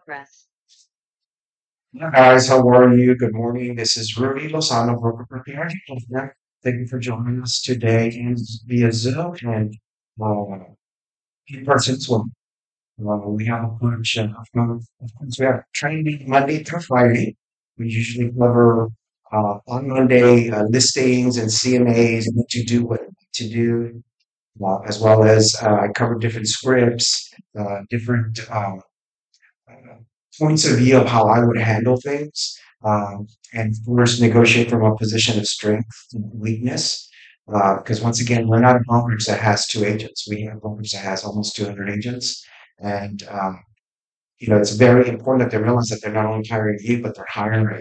progress. Hi guys, how are you? Good morning. This is Rudy Lozano, broker prepared. Thank you for joining us today in via Zoom and uh, in person as well. We have a bunch of course, we have training Monday through Friday. We usually cover on Monday listings and CMAs, what to do, what not to do, as well as I cover different scripts, different uh, points of view of how I would handle things, and of course, negotiate from a position of strength and weakness. Because once again, we're not a brokerage that has two agents. We have a brokerage that has almost 200 agents, and it's very important that they realize that they're not only hiring you, but they're hiring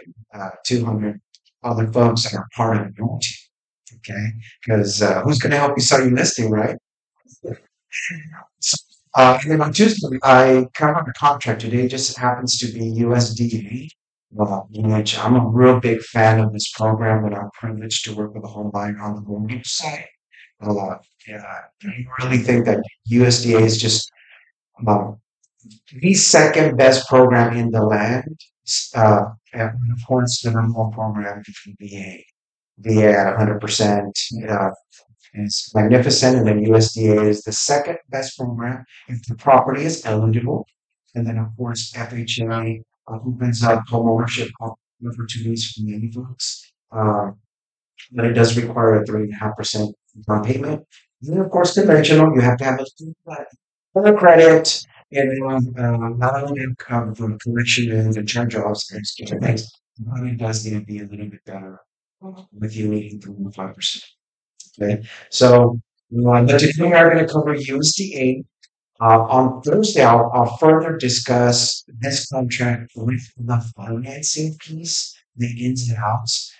200 other folks that are part of your team. Okay, because who's going to help you sell your listing, right? So, and then on Tuesday, I come on a contract today. It just happens to be USDA, which I'm a real big fan of this program, and I'm privileged to work with a home buyer on the mortgage side. Yeah, I really think that USDA is just uh, the second best program in the land. And of course, the number one program is the VA. VA at 100%. Is magnificent, and then USDA is the second best program if the property is eligible. And then, of course, FHA opens up homeownership opportunities for many folks. But it does require a 3.5% down payment. And then, of course, conventional, you have to have a credit, and not only the collection and the charge-offs, there's different things, but it does need to be a little bit better with you needing 3.5%. Okay, so but today we are going to cover USDA. On Thursday, I'll further discuss this contract with the financing piece, the ins and outs,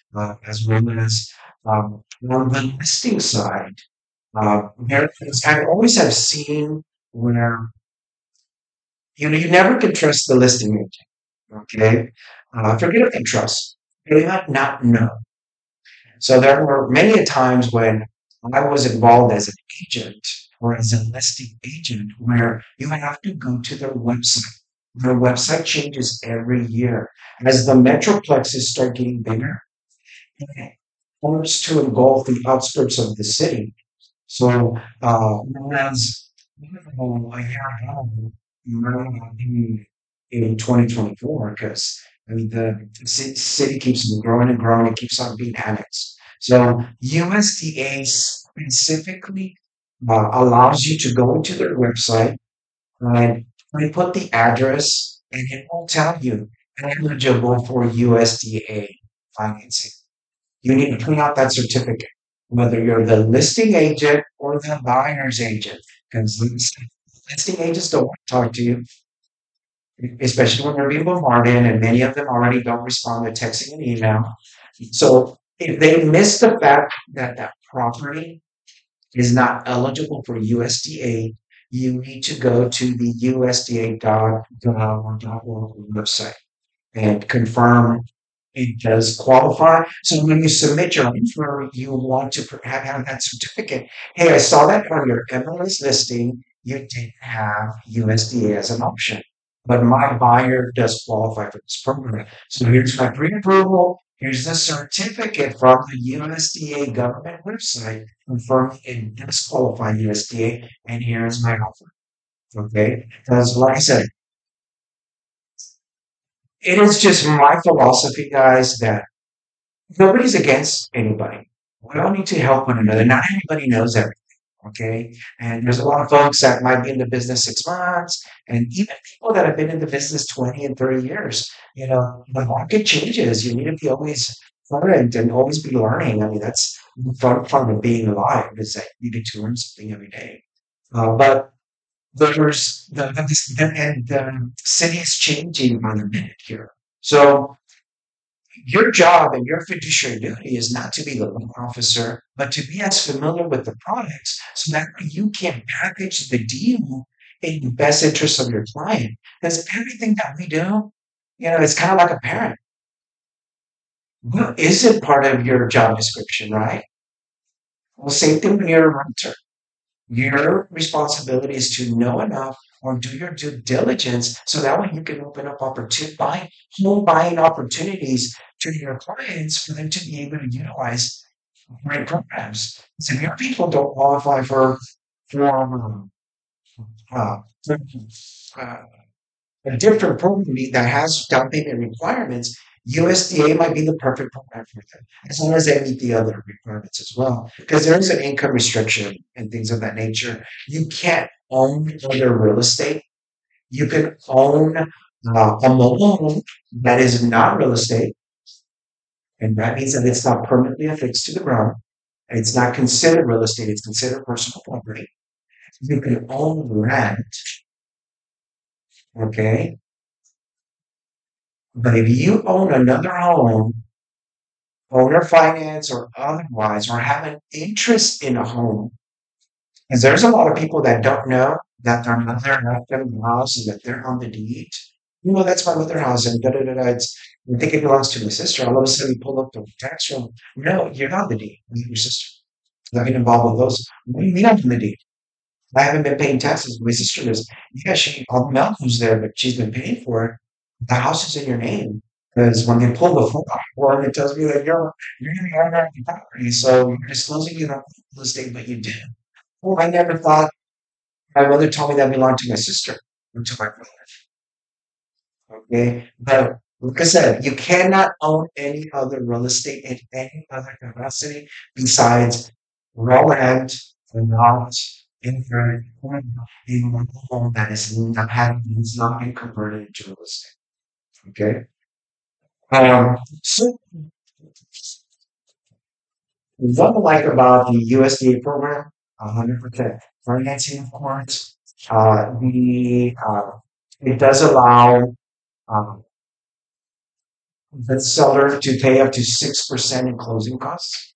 as well as on the listing side. There is, I always have seen where you never can trust the listing agent. Okay, forget about trust. They might not know. So there were many a times when I was involved as an agent or as a listing agent where you have to go to their website. Their website changes every year. As the metroplexes start getting bigger, it starts to engulf the outskirts of the city. So, whereas a year ago, in 2024, because I mean the city keeps growing and growing, it keeps on being annexed. So USDA specifically allows you to go into their website and put the address, and it will tell you eligible for USDA financing. You need to print out that certificate, whether you're the listing agent or the buyer's agent, because listing agents don't want to talk to you, especially when they're being bombarded, and many of them already don't respond to texting and email. So if they miss the fact that that property is not eligible for USDA, you need to go to the USDA.gov or .org website and confirm it does qualify. So when you submit your offer, you want to have that certificate. Hey, I saw that on your MLS listing. You didn't have USDA as an option, but my buyer does qualify for this program. So here's my pre-approval. Here's the certificate from the USDA government website confirming it does qualify USDA, and here's my offer. Okay, because like I said, it is just my philosophy, guys, that nobody's against anybody. We all need to help one another. Not everybody knows everything. Okay. And there's a lot of folks that might be in the business 6 months, and even people that have been in the business 20 and 30 years. The market changes. You need to be always current and always be learning. I mean, that's the fun of being alive is that you get to learn something every day. But there's and the city is changing by the minute here. So your job and your fiduciary duty is not to be the loan officer, but to be as familiar with the products so that you can package the deal in the best interest of your client. Because everything that we do, it's kind of like a parent. What isn't part of your job description, right? Well, same thing when you're a realtor. Your responsibility is to know enough or do your due diligence so that way you can open up home buying opportunities to your clients for them to be able to utilize great programs. So if your people don't qualify for uh, uh, a different program that has down payment requirements, USDA might be the perfect program for them, as long as they meet the other requirements as well. Because there is an income restriction and things of that nature. You can't own other real estate. You can own a mobile home that is not real estate, and that means that it's not permanently affixed to the ground. It's not considered real estate, it's considered personal property. You can own land, okay? But if you own another home, owner finance or otherwise, or have an interest in a home, because there's a lot of people that don't know that their mother left them the house and that they're on the deed. That's my mother house and da da da da. I think it belongs to my sister. All of a sudden, you pull up the tax roll. No, you're not the deed. You're your sister. Not get involved with those. What do you mean I'm the deed? I haven't been paying taxes. My sister is. Yeah, all the milk was there, but she's been paying for it. The house is in your name. Because when they pull the form, it tells me that you're the owner of the property. So you're disclosing you don't own real estate, but you did. Well, I never thought my mother told me that belonged to my sister until my brother. Okay. But like I said, you cannot own any other real estate in any other capacity besides raw land and not in your in one home that is not been converted into real estate. Okay. So what I like about the USDA program, 100% financing, of course. It does allow um, the seller to pay up to 6% in closing costs.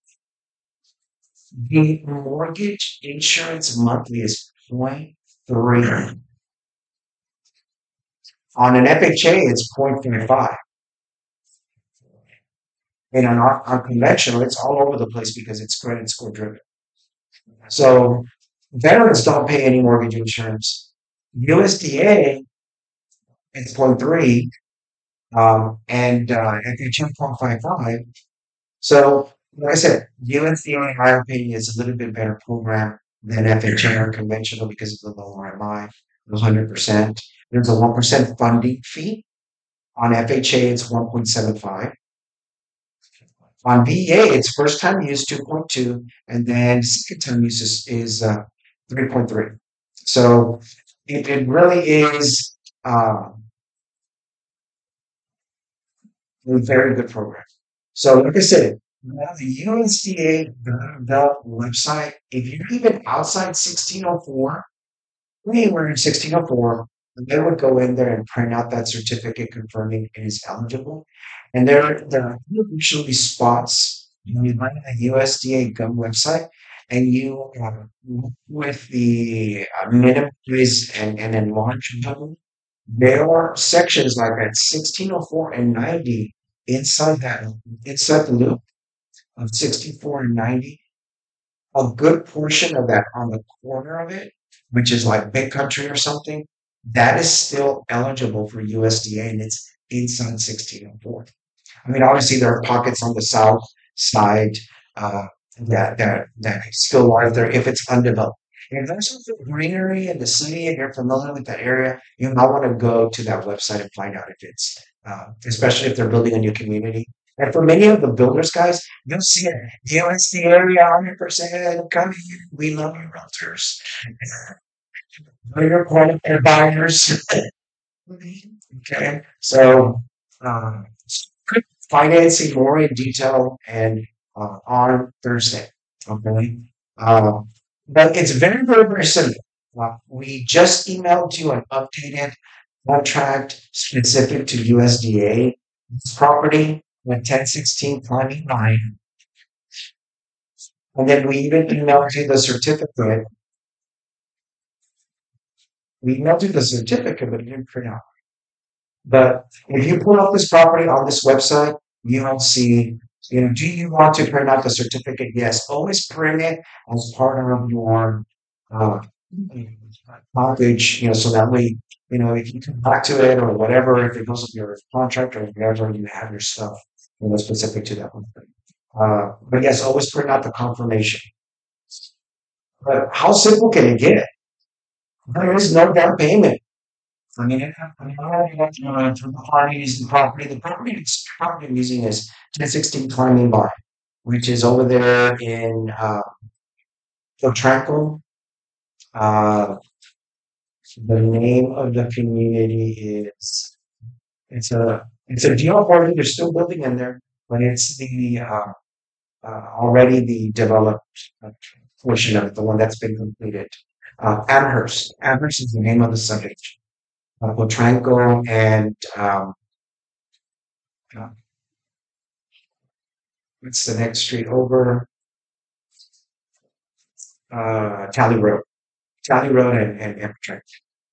The mortgage insurance monthly is 0.3. On an FHA, it's 0.35. And on conventional, it's all over the place because it's credit score driven. So veterans don't pay any mortgage insurance. USDA, it's 0.3, and FHA 0.55. So, like I said, USDA, in my opinion, is a little bit better program than FHA or conventional because of the lower MI, 100%. There's a 1% funding fee. On FHA, it's 1.75. On VA, it's first time use 2.2, and then second time use is 3.3. So it really is a very good program. So, like I said, now the USDA the website, if you're even outside 1604, anywhere in 1604, they would go in there and print out that certificate confirming it is eligible. And there are usually spots when you find the USDA Gov website and you look with the minimum price and enlarge button. There are sections like at 1604 and 90 inside the loop of 64 and 90. A good portion of that on the corner of it, which is like Big Country or something, that is still eligible for USDA and it's inside 1604. I mean, obviously there are pockets on the south side that still are there if it's undeveloped. If there's some greenery in the city and you're familiar with that area, you might want to go to that website and find out if it's, especially if they're building a new community. And for many of the builders, guys, you'll see it. USD area 100% coming. We love you, realtors. We're your qualified buyers. Okay, so uh, quick financing more in detail and on Thursday. Okay, uh, but it's very, very, very simple. We just emailed you an updated contract specific to USDA. This property with 1016 Climbing Line. And then we even emailed you the certificate. We emailed you the certificate, but it didn't print out. But if you pull up this property on this website, you will see, do you want to print out the certificate? Yes, always print it as part of your package, so that way, if you come back to it or whatever, if it goes with your contract or whatever, you have your stuff, specific to that one thing. But yes, always print out the confirmation. But how simple can it get? There is no down payment. I mean, for the parties, the property I'm using is 1016 Climbing Bar, which is over there in Otranco. Uh, the name of the community is it's a GL party. They're still building in there, but it's the already the developed portion of it, the one that's been completed. Amherst. Amherst is the name of the subject. Otranco and uh, what's the next street over? Tally Road. Tally Road and Amtrak.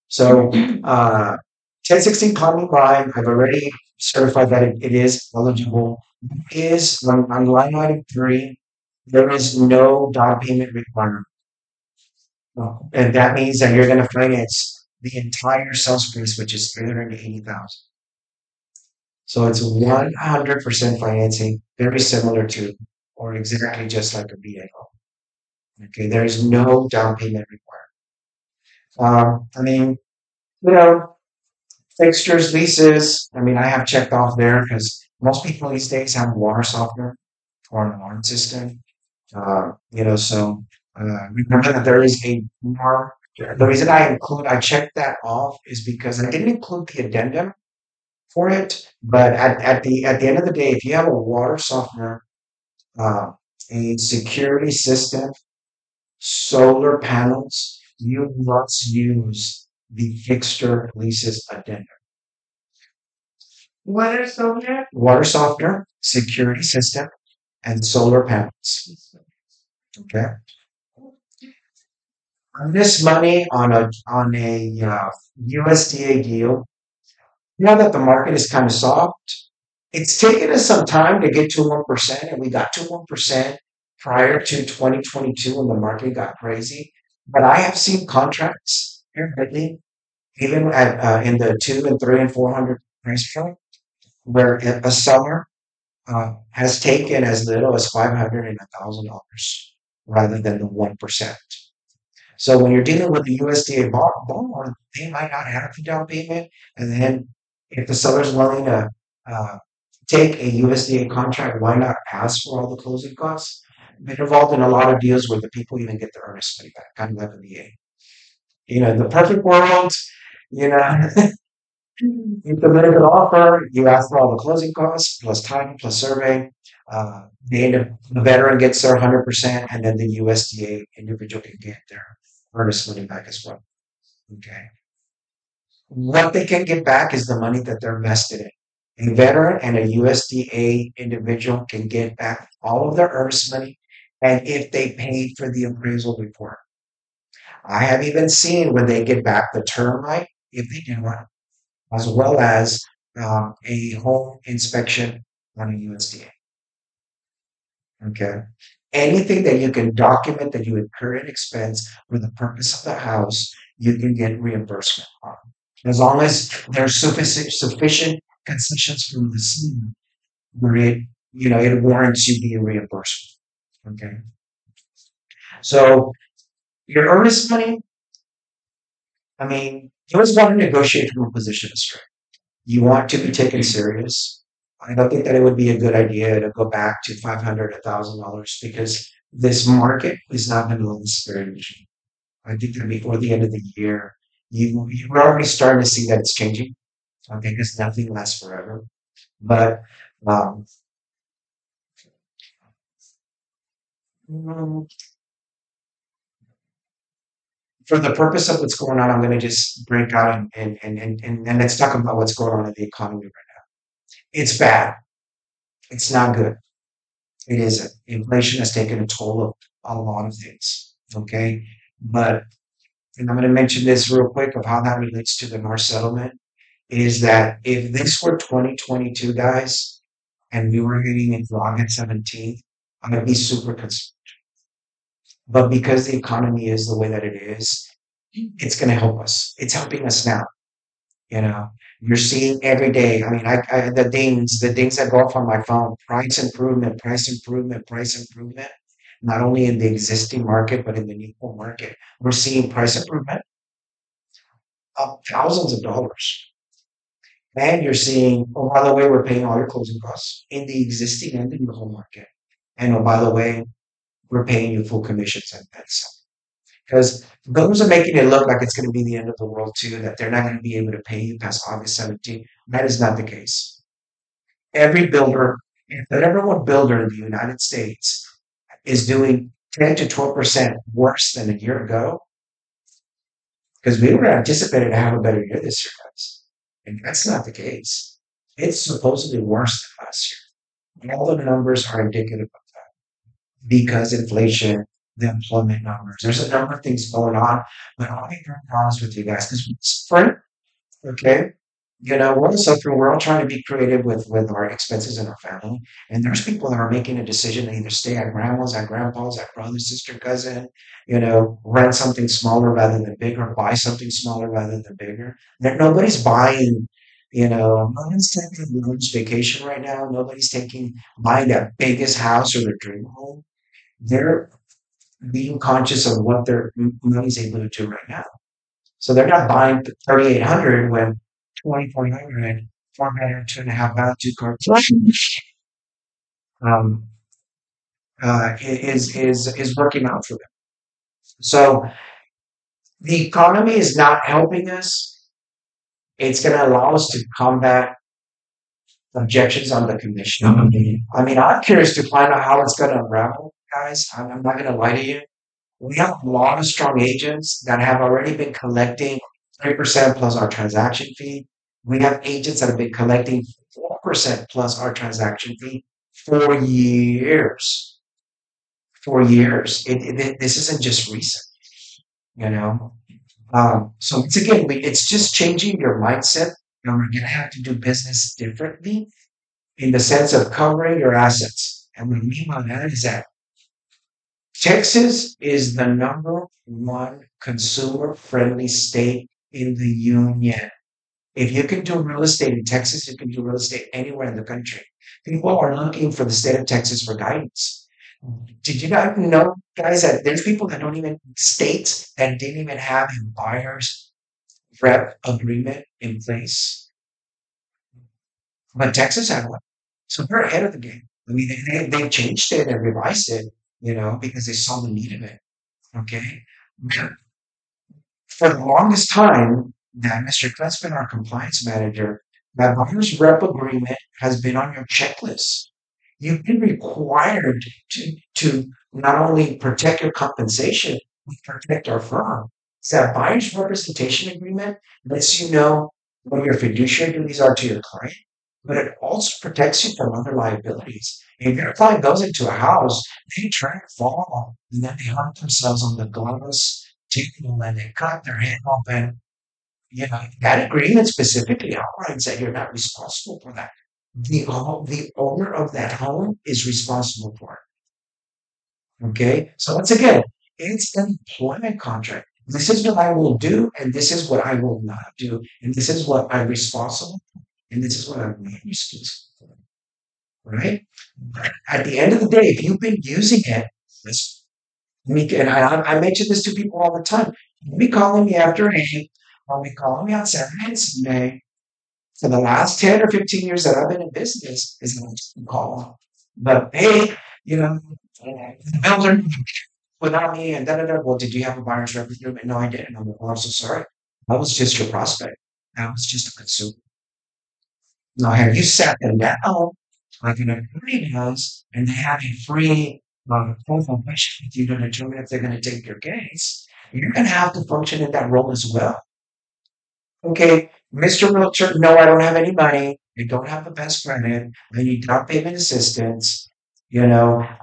So, 1016 Common Line, I've already certified that it is eligible. Is on line item three, there is no down payment requirement. No. And that means that you're going to finance the entire sales price, which is 380,000. So it's 100% financing, very similar to, or exactly just like a VA. Okay, there is no down payment required. I mean, you know, fixtures, leases. I mean, I have checked off there because most people these days have water softener or an alarm system. So remember that there is a more. The reason I checked that off is because I didn't include the addendum for it, but at the end of the day, if you have a water softener, uh, a security system, solar panels, you must use the fixture leases addendum. Water softener, security system, and solar panels. Okay. On this money on a USDA deal, now that the market is kind of soft, it's taken us some time to get to 1%, and we got to 1% prior to 2022 when the market got crazy. But I have seen contracts here lately, even in the 2 and 3 and 400 price point, where a seller has taken as little as 500 and $1,000 rather than the 1%. So when you're dealing with the USDA bond, they might not have the down payment, and then if the seller's willing to uh, take a USDA contract, why not ask for all the closing costs? Been involved in a lot of deals where the people even get their earnest money back, kind of like a VA. In the perfect world, you know, you submit an offer, you ask for all the closing costs, plus time, plus survey. The veteran gets their 100%, and then the USDA individual can get their earnest money back as well. Okay. What they can get back is the money that they're invested in. A veteran and a USDA individual can get back all of their earnest money, and if they paid for the appraisal report. I have even seen when they get back the termite, if they do one, as well as a home inspection on a USDA. Okay. Anything that you can document that you incur an expense for the purpose of the house, you can get reimbursement on. As long as there's sufficient concessions from the city where it warrants you being reimbursed. Okay. So your earnest money, I mean, you always want to negotiate from a position of strength. You want to be taken serious. I don't think that it would be a good idea to go back to 500, $1,000 because this market is not going to last very much. I think that before the end of the year, you're already starting to see that it's changing. Okay, because nothing lasts forever. But um, mm, for the purpose of what's going on, I'm going to just break out and let's talk about what's going on in the economy right now. It's bad. It's not good. It isn't. Inflation has taken a toll of a lot of things. Okay. But, and I'm going to mention this real quick of how that relates to the North settlement is that if this were 2022, guys, and we were getting into August 17th, I'm going to be super concerned. But because the economy is the way that it is, it's going to help us. It's helping us now. You know, you're seeing every day. I mean, the dings that go off on my phone, price improvement, price improvement, price improvement, not only in the existing market, but in the new home market. We're seeing price improvement of thousands of dollars. And you're seeing, oh, by the way, we're paying all your closing costs in the existing and the new home market. And oh, by the way, we're paying you full commissions and that's because those are making it look like it's going to be the end of the world too, that they're not going to be able to pay you past August 17th. That is not the case. Every builder, if the number one builder in the United States is doing 10 to 12% worse than a year ago, because we were anticipated to have a better year this year, guys. And that's not the case. It's supposedly worse than last year. All the numbers are indicative of that because inflation, the employment numbers. There's a number of things going on, but I'll be very honest with you guys because it's different. Okay. You know, we're all suffering. We're all trying to be creative with our expenses in our family. And there's people that are making a decision to either stay at grandma's, at grandpa's, at brother, sister, cousin, rent something smaller rather than bigger, buy something smaller rather than bigger. Nobody's buying, no one's taking a large vacation right now. Nobody's buying that biggest house or their dream home. They're being conscious of what their money's able to do right now. So they're not buying 3,800 when 2,400, 4 bedroom, 2.5 bath, two-car um, is working out for them. So the economy is not helping us. It's going to allow us to combat objections on the commission. I mean, I'm curious to find out how it's going to unravel, guys. I'm not going to lie to you. We have a lot of strong agents that have already been collecting 3% plus our transaction fee. We have agents that have been collecting 4% plus our transaction fee for years. For years. This isn't just recent, you know. So once again, it's just changing your mindset, and we're gonna have to do business differently in the sense of covering your assets. And what I mean by that is that Texas is the number one consumer friendly state in the union. If you can do real estate in Texas, you can do real estate anywhere in the country. People are looking for the state of Texas for guidance. Did you not know, guys, that there's people that don't even, states that didn't even have a buyer's rep agreement in place? But Texas had one. So they're ahead of the game. I mean, they changed it and revised it, because they saw the need of it. Okay. For the longest time, that Mr. Kletzman, our compliance manager, that buyer's rep agreement has been on your checklist. You've been required to not only protect your compensation, but protect our firm. So that buyer's representation agreement lets you know what your fiduciary duties are to your client, but it also protects you from other liabilities. If your client goes into a house, they try to fall and then they hurt themselves on the glass table and they cut their head open. That agreement specifically outlines that you're not responsible for that. The owner of that home is responsible for it. Okay. So once again, it's an employment contract. This is what I will do, and this is what I will not do, and this is what I'm responsible for, and this is what I'm not responsible for. Right? But at the end of the day, if you've been using it, this and I mention this to people all the time. Don't be calling me after 8, don't be calling me on Saturday and Sunday. For the last 10 or 15 years that I've been in business is an instant call. But hey, the builder without me and da da da. Well, did you have a buyer's representative? No, I didn't. I'm like, well, I'm so sorry. I was just your prospect. I was just a consumer. Now, have you sat them down like an attorney does, and they have a free consultation with you to determine if they're going to take your case? You're going to have to function in that role as well. Okay, Mr. Realtor, no, I don't have any money. I don't have the best credit. I need down payment assistance. I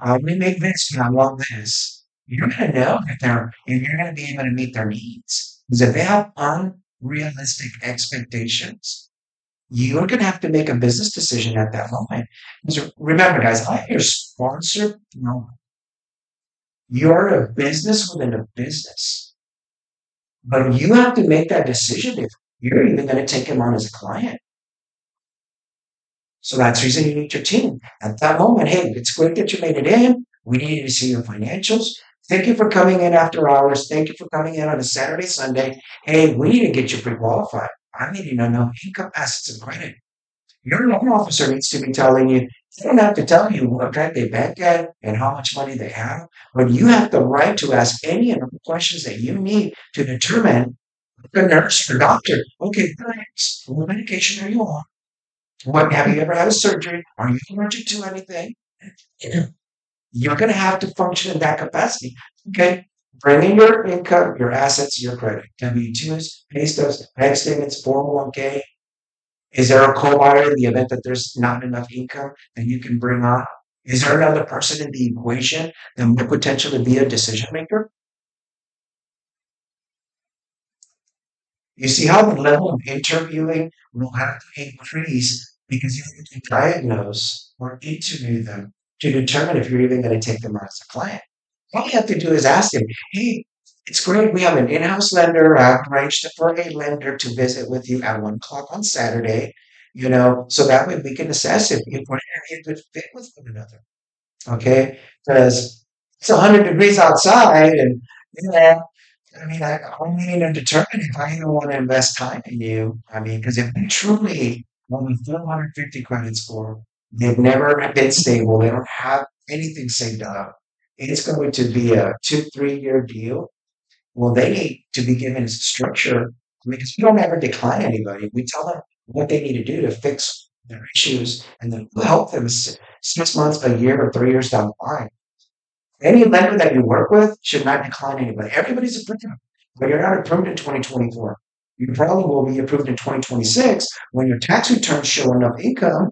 only make this and I want this. You're going to know if you're going to be able to meet their needs. Because if they have unrealistic expectations, you're going to have to make a business decision at that moment. Because remember, guys, I'm your sponsor. No, you're a business within a business. But you have to make that decision if you're even going to take him on as a client. So that's the reason you need your team. At that moment, hey, it's great that you made it in. We need to see your financials. Thank you for coming in after hours. Thank you for coming in on a Saturday, Sunday. Hey, we need to get you pre-qualified. I need to know income, assets, and credit. Your loan officer needs to be telling you, they don't have to tell you what kind they bank at and how much money they have, but you have the right to ask any and all questions that you need to determine the nurse or doctor. Okay, thanks. What medication are you on? What have you ever had a surgery? Are you allergic to anything? Yeah. You're going to have to function in that capacity. Okay. Bring in your income, your assets, your credit. W-2s, pay stubs, bank statements, 401k. Is there a co-buyer in the event that there's not enough income that you can bring on? Is there another person in the equation that might potentially be a decision maker? You see how the level of interviewing will have to increase because you have to diagnose or interview them to determine if you're even going to take them on as a client. All you have to do is ask them, hey, it's great. We have an in-house lender. I've arranged for a lender to visit with you at 1 o'clock on Saturday, so that way we can assess if we're going to be a good fit with one another. Okay. Because it's 100 degrees outside and, you know, I mean, I'm need to determine if I even want to invest time in you. I mean, because if they truly only 450 credit score, they've never been stable, they don't have anything saved up, it's going to be a 2, 3 year deal. Well, they need to be given structure because we don't ever decline anybody. We tell them what they need to do to fix their issues, and then we'll help them 6 months, a year, or 3 years down the line. Any lender that you work with should not decline anybody. Everybody's approved, but you're not approved in 2024. You probably will be approved in 2026 when your tax returns show enough income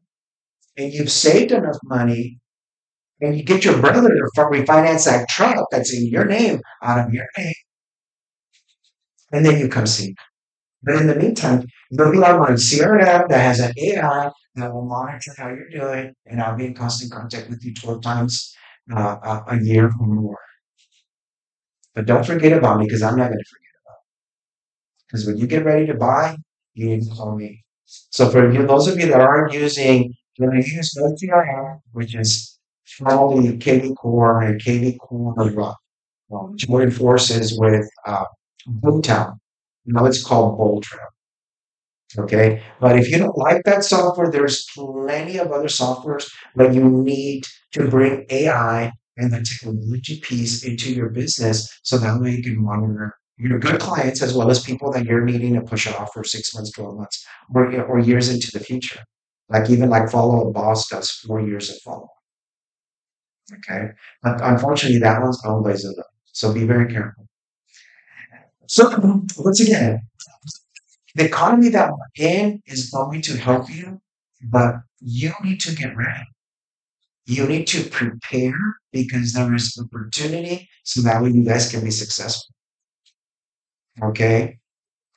and you've saved enough money and you get your brother to refinance that truck that's in your name out of your name, and then you come see. But in the meantime, you'll be on my CRM that has an AI that will monitor how you're doing, and I'll be in constant contact with you 12 times a year or more. But don't forget about me because I'm not going to forget. Because when you get ready to buy, you need to call me. So for you, those of you that aren't using, when you use OTRM, which is formerly KV Core and KV Core, which joined forces with Boomtown. Now it's called Boltra. Okay. But if you don't like that software, there's plenty of other softwares, but you need to bring AI and the technology piece into your business so that way you can monitor your good clients as well as people that you're needing to push off for 6 months, 12 months, or years into the future. Like even like Follow Up Boss does 4 years of follow. Okay. But unfortunately, that one's owned by Zillow. So be very careful. So once again, the economy that we're in is going to help you, but you need to get ready. You need to prepare because there is opportunity so that way you guys can be successful. Okay?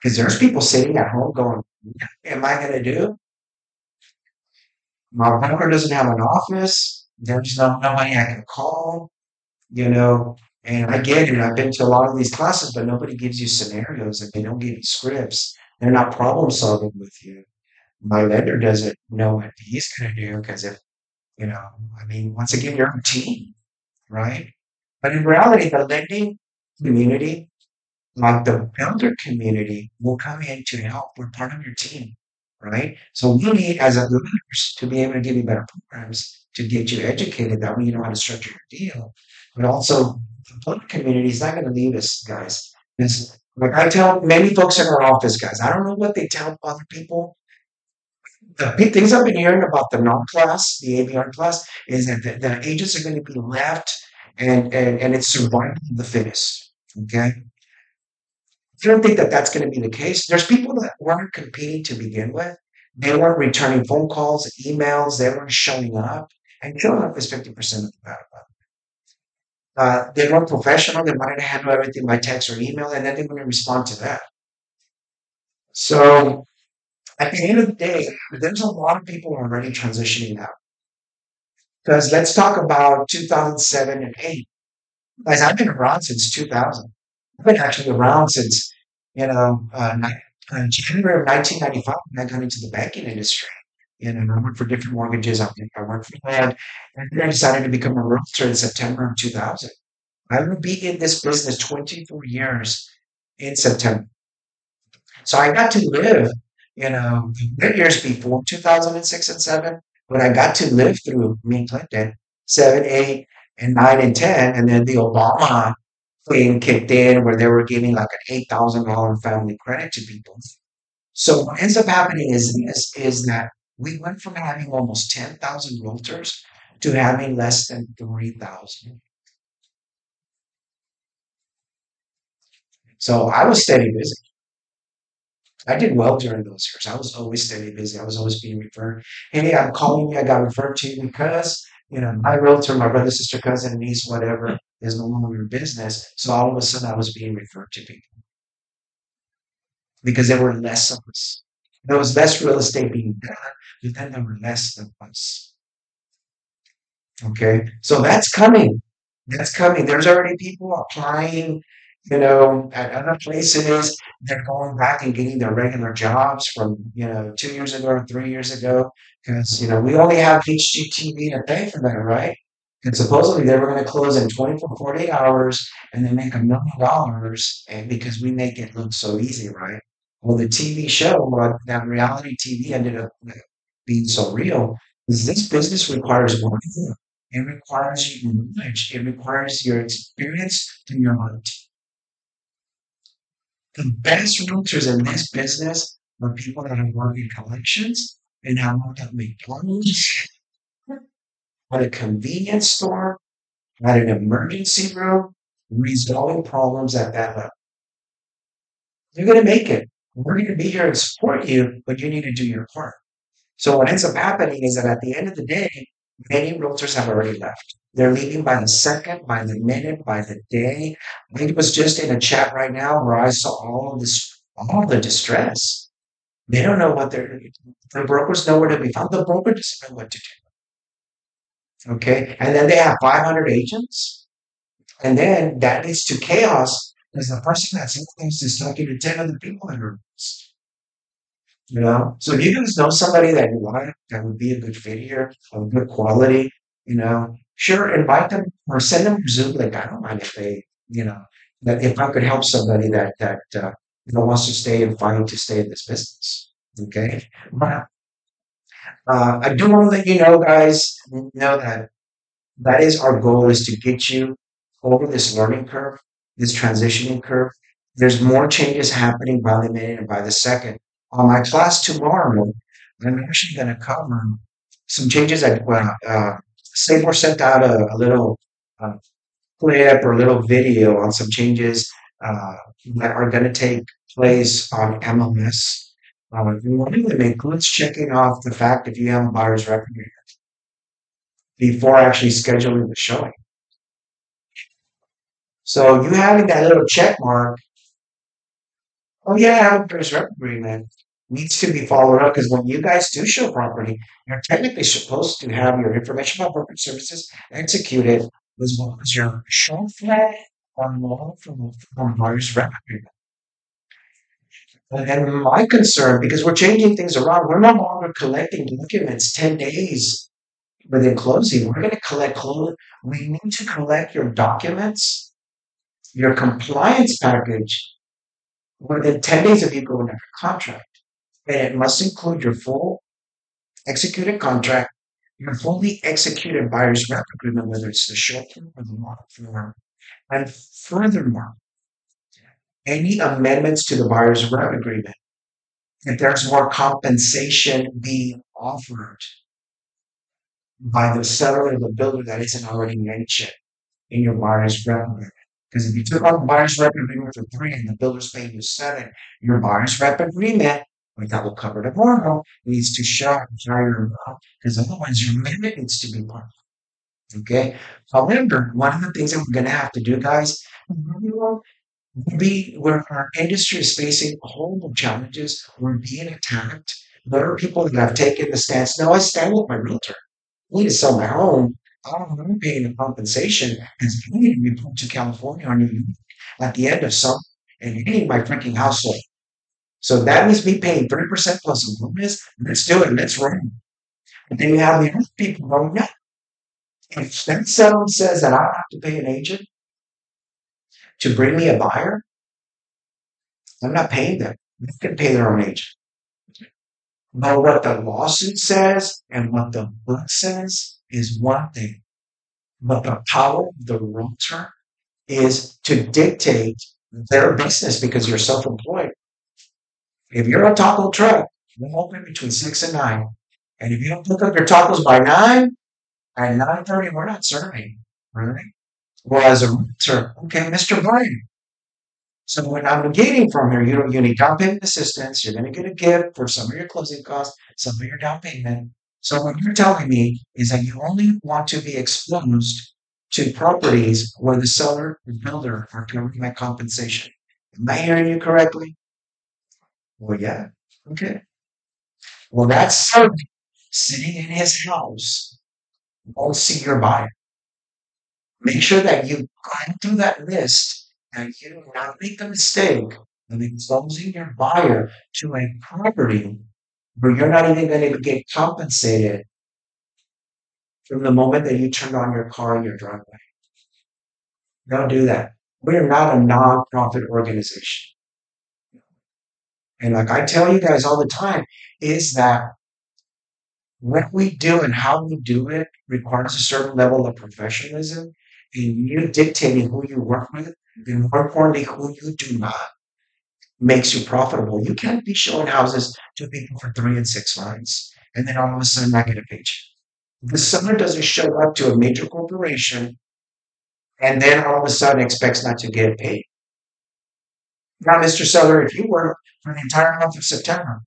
Because there's people sitting at home going, what am I going to do? My broker doesn't have an office. There's nobody I can call, you know. And I get it. I've been to a lot of these classes, but nobody gives you scenarios and they don't give you scripts. They're not problem solving with you. My lender doesn't know what he's going to do because if, I mean, once again, you're a team, right? But in reality, the lending community, like the builder community, will come in to help. We're part of your team, right? So we need, as a lenders, to be able to give you better programs to get you educated. That way you know how to structure your deal. But also, the builder community is not going to leave us, guys. It's, like I tell many folks in our office, guys, I don't know what they tell other people, the big things I've been hearing about the NAR class, the ABR class, is that the agents are going to be left and it's survival of the fittest. Okay. I don't think that that's going to be the case. There's people that weren't competing to begin with. They weren't returning phone calls, emails. They weren't showing up. And showing up is 50% of the battle. They weren't professional. They wanted to handle everything by text or email, and then they wouldn't respond to that. So at the end of the day, there's a lot of people already transitioning out. Because let's talk about 2007 and 8. Guys, I've been around since 2000. I've been actually around since January of 1995, when I got into the banking industry. I worked for different mortgages. I worked for land, and then I decided to become a realtor in September of 2000. I will be in this business 24 years in September. So I got to live, the years before 2006 and 7, but I got to live through me and Clinton, 7, 8, and 9 and 10, and then the Obama thing kicked in where they were giving like an $8,000 family credit to people. So what ends up happening is that we went from having almost 10,000 realtors to having less than 3,000. So I was steady busy. I did well during those years. I was always steady busy. I was always being referred. Hey, I'm calling you. I got referred to you because, my realtor, my brother, sister, cousin, niece, whatever, is no longer in business. So all of a sudden I was being referred to people because there were less of us. There was less real estate being done, but then there were less of us. Okay. So that's coming. That's coming. There's already people applying, at other places. They're going back and getting their regular jobs from, 2 years ago or 3 years ago. Because, we only have HGTV to pay for that, right? And supposedly they were going to close in 24, 48 hours and then make $1 million. And because we make it look so easy, right? Well, the TV show, that reality TV ended up being so real is this business requires work. It requires your knowledge. It requires your experience and your heart. The best realtors in this business are people that have worked in collections and have worked at McDonald's, at a convenience store, at an emergency room, resolving problems at that level. You're going to make it. We're going to be here to support you, but you need to do your part. So what ends up happening is that at the end of the day, many realtors have already left. They're leaving by the second, by the minute, by the day. I was just in a chat right now where I saw all of this, all the distress. They don't know what the brokers know where to be found. The broker doesn't know what to do. Okay. And then they have 500 agents. And then that leads to chaos because the person that's in this is talking to 10 other people in her. So if you guys know somebody that you want that would be a good fit here, of good quality, sure, invite them or send them a Zoom link. I don't mind if that if I could help somebody that wants to stay and fight to stay in this business. Okay, but I do want to let you know, guys, know that that is our goal is to get you over this learning curve, this transitioning curve. There's more changes happening by the minute and by the second. On my class tomorrow, I'm actually going to cover some changes that Sabor sent out a little uh, clip or a little video on some changes that are going to take place on MLS. One of them includes checking off the fact if you have a buyer's record before actually scheduling the showing. So you having that little check mark, oh yeah, I have a buyer's rep agreement, needs to be followed up because when you guys do show property, you're technically supposed to have your information about brokerage services executed as well as your show flag on loan from buyer's rep agreement. And my concern, because we're changing things around, we're no longer collecting documents 10 days within closing. We're going to we need to collect your documents, your compliance package within 10 days of you going under contract. And it must include your full executed contract, your fully executed buyer's rep agreement, whether it's the short form or the long form. And furthermore, any amendments to the buyer's rep agreement, if there's more compensation being offered by the seller or the builder that isn't already mentioned in your buyer's rep agreement. Because if you took on the buyer's rep agreement for 3 and the builder's paying you 7, your buyer's rep agreement, like that will cover tomorrow, needs to show higher amount because otherwise your amendment needs to be part. Okay. However, one of the things that we're going to have to do, guys, where our industry is facing horrible challenges, we're being attacked. There are people that have taken the stance. No, I stand with my realtor. I need to sell my home. I don't want to pay the compensation because I need to be put to California or New York at the end of some. and you need my freaking household. So that means me paying 3% plus a bonus. Let's do it. Let's run. And then you have the other people going, yeah, if that settlement says that I have to pay an agent to bring me a buyer, I'm not paying them. They can pay their own agent. But what the lawsuit says and what the book says is one thing. But the power of the realtor is to dictate their business because you're self-employed. If you're a taco truck, we'll open between 6 and 9. And if you don't pick up your tacos by 9, at 9:30, we're not serving. Right? Whereas a realtor, okay, Mr. Brian. So what I'm getting from here, you need down payment assistance. You're going to get a gift for some of your closing costs, some of your down payment. So what you're telling me is that you only want to be exposed to properties where the seller and builder are covering that compensation. Am I hearing you correctly? Well, yeah. Okay. Well, that seller sitting in his house won't see your buyer. Make sure that you go through that list and you do not make the mistake of exposing your buyer to a property where you're not even going to get compensated from the moment that you turn on your car in your driveway. Don't do that. We're not a nonprofit organization. And like I tell you guys all the time, is that what we do and how we do it requires a certain level of professionalism, and you dictating who you work with, and more importantly, who you do not, makes you profitable. You can't be showing houses to people for 3 and 6 months, and then all of a sudden not get a paycheck. The seller doesn't show up to a major corporation and then all of a sudden expects not to get paid. Now, Mr. Seller, if you work for the entire month of September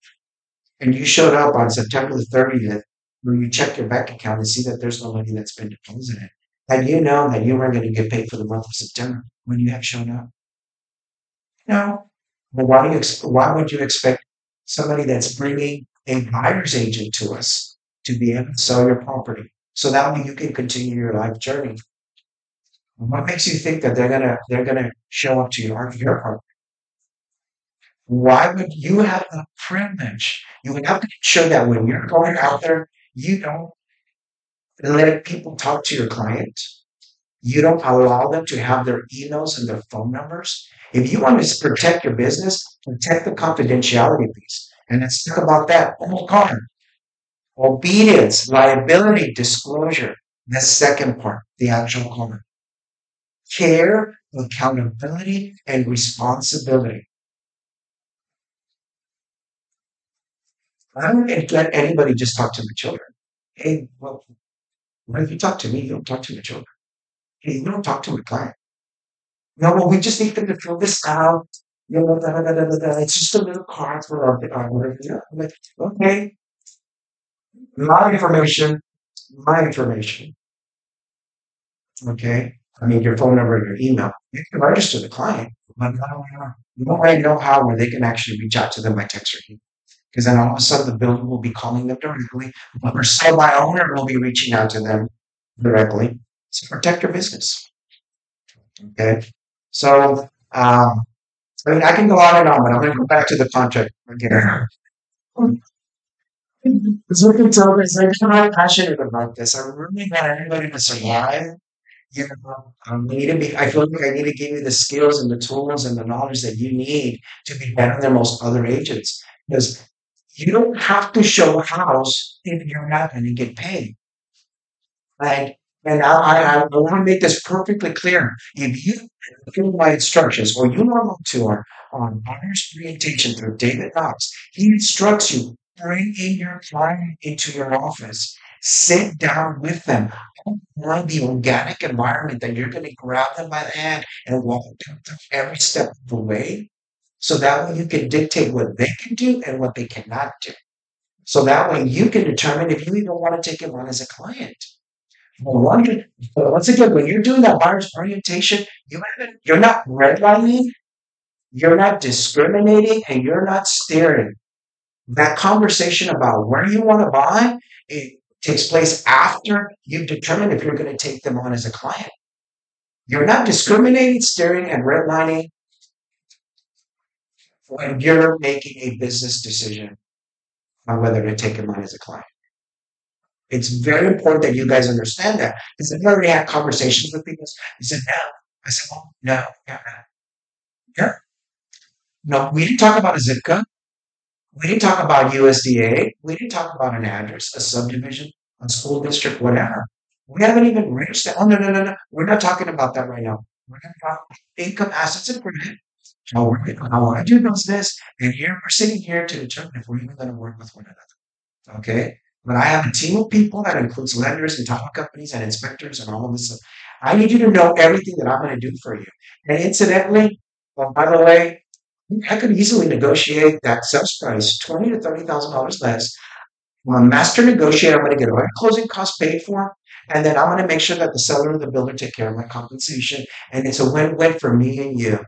and you showed up on September the 30th, where you check your bank account and see that there's no money that's been deposited, had you known that you weren't going to get paid for the month of September when you have shown up? No. But why would you expect somebody that's bringing a buyer's agent to us to be able to sell your property so that way you can continue your life journey? What makes you think that they're gonna show up to your property? Why would you have the privilege? You would have to make sure that when you're going out there, you don't let people talk to your client. You don't allow them to have their emails and their phone numbers. If you want to protect your business, protect the confidentiality piece. And let's talk about that. Whole card. Obedience, liability, disclosure. The second part, the actual card. Care, accountability, and responsibility. I don't let anybody just talk to my children. Hey, well, when you talk to me, you don't talk to my children. Hey, you don't talk to my client. No, well, we just need them to fill this out. You know, da, da, da, da, da, da. It's just a little card for our whatever. Yeah, I'm like, okay, my information, my information. Okay. I mean, your phone number and your email. You can register the client, but nobody know how where they can actually reach out to them by text or email. Because then all of a sudden the builder will be calling them directly, or sell by owner will be reaching out to them directly. So protect your business. Okay. So, I mean, I can go on and on, but I'm going to go back to the contract again. Because we can tell this, like, I'm not passionate about this. I really want everybody to survive. You know, I feel like I need to give you the skills and the tools and the knowledge that you need to be better than most other agents. Because you don't have to show a house if you're not going to get paid. Right? And I want to make this perfectly clear. If you follow my instructions or you log to on buyer's orientation through David Knox, he instructs you, bring in your client into your office, sit down with them, find the organic environment that you're going to grab them by the hand and walk them through every step of the way. So that way you can dictate what they can do and what they cannot do. So that way you can determine if you even want to take him on as a client. Well, but once again, when you're doing that buyer's orientation, you're not redlining, you're not discriminating, and you're not steering. That conversation about where you want to buy, it takes place after you've determined if you're going to take them on as a client. You're not discriminating, steering, and redlining when you're making a business decision on whether to take him on as a client. It's very important that you guys understand that. Because I've already had conversations with people. They said, no. I said, oh, no, yeah, yeah. No, we didn't talk about a zip code. We didn't talk about USDA. We didn't talk about an address, a subdivision, a school district, whatever. We haven't even reached that. Oh, no, no, no, no. We're not talking about that right now. We're going to talk income, assets, and credit. How I do business. And here we're sitting here to determine if we're even going to work with one another. Okay. But I have a team of people that includes lenders and title companies and inspectors and all of this stuff. I need you to know everything that I'm going to do for you. And incidentally, by the way, I could easily negotiate that sales price $20 to $30,000 less. I'm a master negotiator. I'm going to get all my closing costs paid for, and then I'm going to make sure that the seller or the builder take care of my compensation, and it's a win-win for me and you.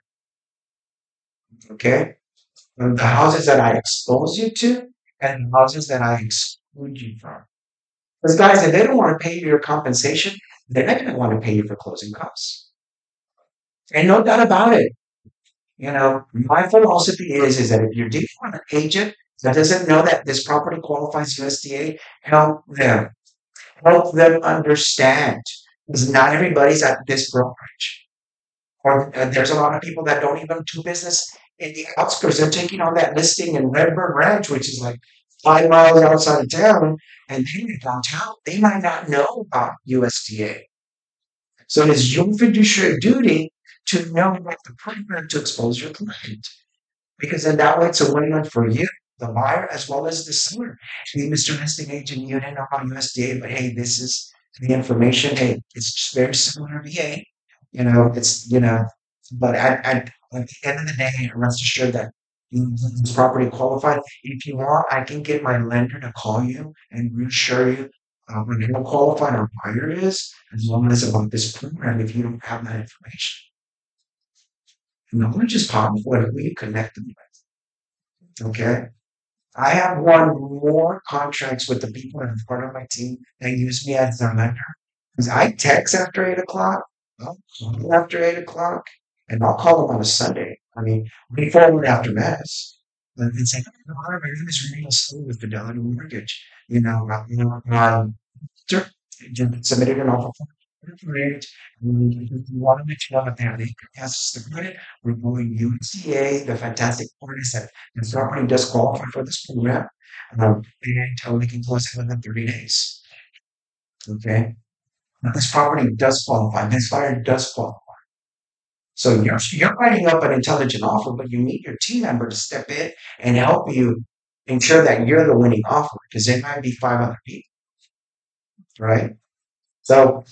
Okay, and the houses that I expose you to, and the houses that I exclude you from. Because guys, if they don't want to pay you your compensation, they're not going to want to pay you for closing costs. And no doubt about it. My philosophy is that if you're dealing with an agent that doesn't know that this property qualifies USDA, help them understand. Because not everybody's at this brokerage. Or there's a lot of people that don't even do business in the outskirts. They're taking on that listing in Redbird Ranch, which is like 5 miles outside of town, and they live downtown. They might not know about USDA. So it is your fiduciary duty to know about the program to expose your client. Because in that way, it's a win-win for you, the buyer, as well as the seller. Hey, Mr. Listing Agent, you didn't know about USDA, but hey, this is the information. Hey, it's just very similar to VA. But at the end of the day, rest assured that this property qualified. If you want, I can get my lender to call you and reassure you when how qualified our buyer is, as well as about this program if you don't have that information. Knowledge is powerful. Who you connect them with. Okay. I have won more contracts with the people that are part of my team that use me as their lender. Because I text after 8 o'clock, I'll call them after 8 o'clock, and I'll call them on a Sunday. I mean, before and after mass. And say, "Oh, hi, my name is Reno School with Fidelity Mortgage. Sure, submitted an offer form. Great. We want to make sure that they have the yes, the credit. We're going USDA. The fantastic part is that the property does qualify for this program. And we can close it within 30 days. Okay. Now, this property does qualify. This buyer does qualify. So you're writing up an intelligent offer, but you need your team member to step in and help you ensure that you're the winning offer because there might be 5 other people, right? So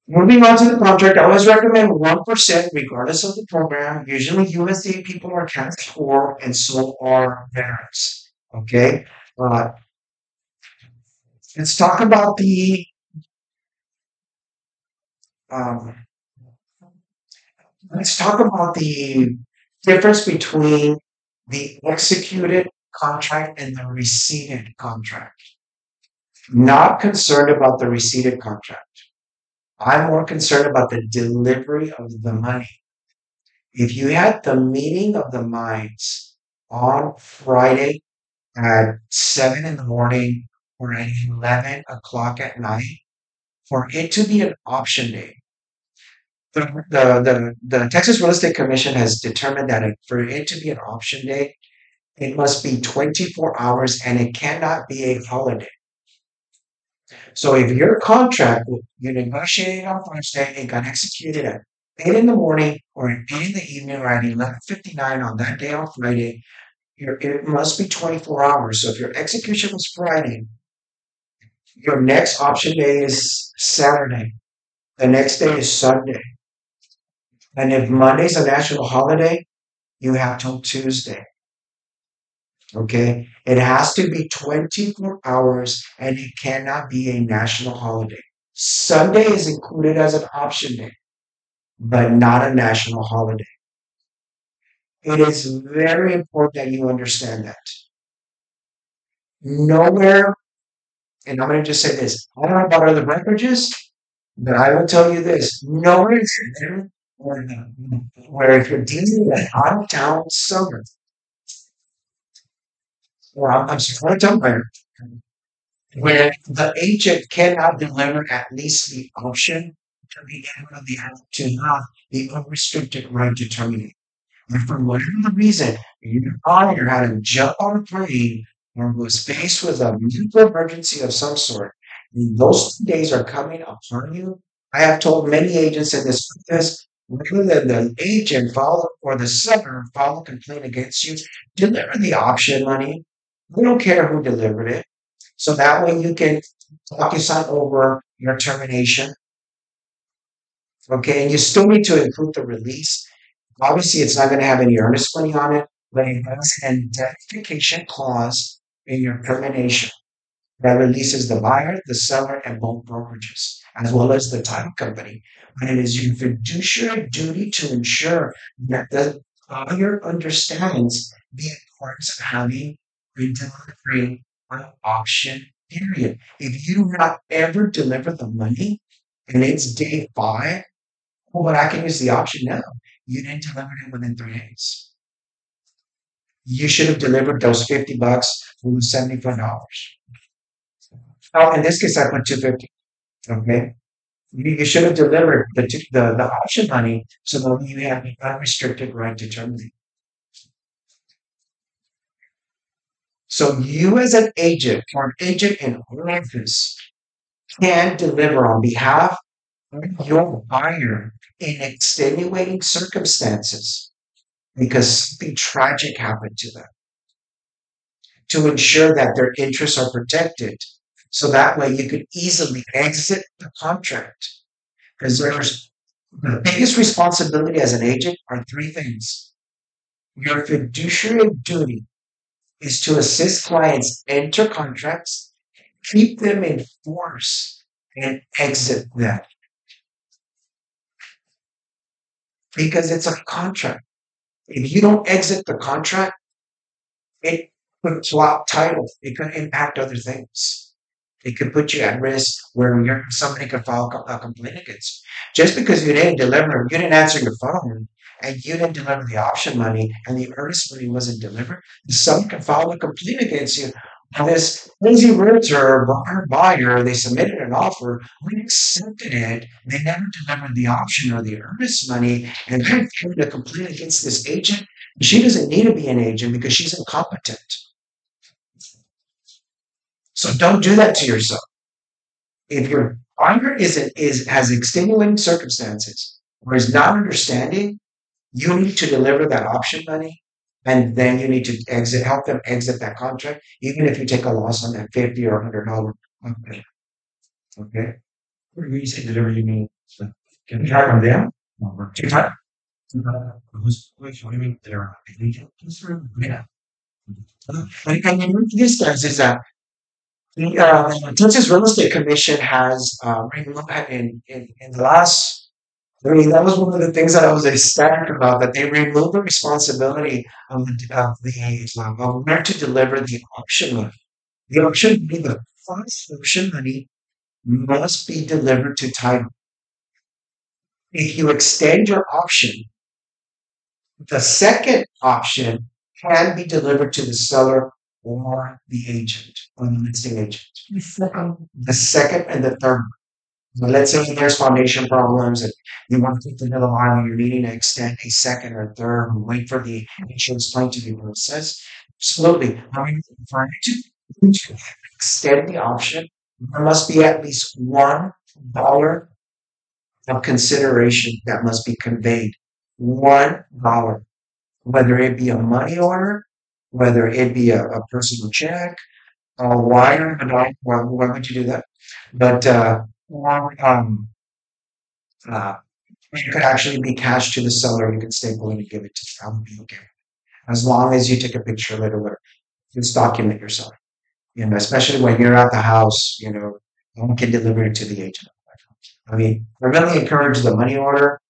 moving on to the contract, I always recommend 1% regardless of the program. Usually USDA people are cash poor and so are veterans. Okay. Uh, let's talk about um, the difference between the executed contract and the receipted contract. Not concerned about the receipted contract. I'm more concerned about the delivery of the money. If you had the meeting of the minds on Friday at 7 in the morning or at 11 o'clock at night, for it to be an option day, the Texas Real Estate Commission has determined that for it to be an option day, it must be 24 hours and it cannot be a holiday. So if your contract, you negotiated on Thursday, it got executed at 8 in the morning or at 8 in the evening or at 11:59 on that day on Friday, it must be 24 hours. So if your execution was Friday, your next option day is Saturday. The next day is Sunday. And if Monday's a national holiday, you have till Tuesday. Okay. It has to be 24 hours and it cannot be a national holiday. Sunday is included as an option day, but not a national holiday. It is very important that you understand that. Nowhere, and I'm going to just say this I don't know about other brokerages, but I will tell you this nowhere is there where if you're dealing with an out of town seller or I'm sorry, not a dumb buyer, when the agent cannot deliver at least the option to be able to to have the unrestricted right to terminate. And for whatever the reason, your buyer had to jump on a plane or was faced with a medical emergency of some sort, and those 2 days are coming upon you. I have told many agents in this, rather than the agent file or the seller file a complaint against you, deliver the option money. We don't care who delivered it. So that way you can DocuSign over your termination. Okay, and you still need to include the release. Obviously, it's not going to have any earnest money on it, but it has an indemnification clause in your termination that releases the buyer, the seller, and both brokerages, as well as the title company. And it is your fiduciary duty to ensure that the buyer understands the importance of having a delivery or option period. If you do not ever deliver the money and it's day 5, well, but I can use the option now. You didn't deliver it within 3 days. You should have delivered those $50 for the $75. Oh, in this case, I put 250. Okay. You should have delivered the option money so that you have the unrestricted right to terminate. So you as an agent or an agent in office can deliver on behalf of your buyer in extenuating circumstances because something tragic happened to them to ensure that their interests are protected. So that way you could easily exit the contract. Because there's the biggest responsibility as an agent are 3 things. Your fiduciary duty is to assist clients enter contracts, keep them in force, and exit them because it's a contract. If you don't exit the contract, it could flop title. It could impact other things. It could put you at risk where somebody could file a complaint against you. Just because you didn't answer your phone, and you didn't deliver the option money, and the earnest money wasn't delivered, someone can file a complaint against you. And this Lindsay realtor or her buyer, they submitted an offer, we accepted it, they never delivered the option or the earnest money, and they're filing a complaint against this agent. She doesn't need to be an agent because she's incompetent. So don't do that to yourself. If your partner has extenuating circumstances or is not understanding, you need to deliver that option money, and then you need to help them exit that contract, even if you take a loss on that 50 or $100. Okay. Okay. What do you say deliver? You mean can you track on them? Two time? Who's what do you mean deliver? Yeah. And this guys is that the Texas Real Estate Commission has in the last. I mean, that was one of the things that I was ecstatic about, that they removed the responsibility of where to deliver the option money. The option money, the first option money must be delivered to title. If you extend your option, the second option can be delivered to the seller or the agent or the listing agent. The second and the third. So let's say there's foundation problems and you want to take the middle line and you're needing to extend a second or third and wait for the insurance claim to be processed. Absolutely. I mean, for you to extend the option, there must be at least $1 of consideration that must be conveyed. $1. Whether it be a money order, whether it be a personal check, a wire, why would you do that? But or uh, it could actually be cash to the seller. You could staple it and give it to them. That would be okay. As long as you take a picture of it or whatever. Just document yourself. Especially when you're at the house, no one can deliver it to the agent. I mean, I really encourage the money order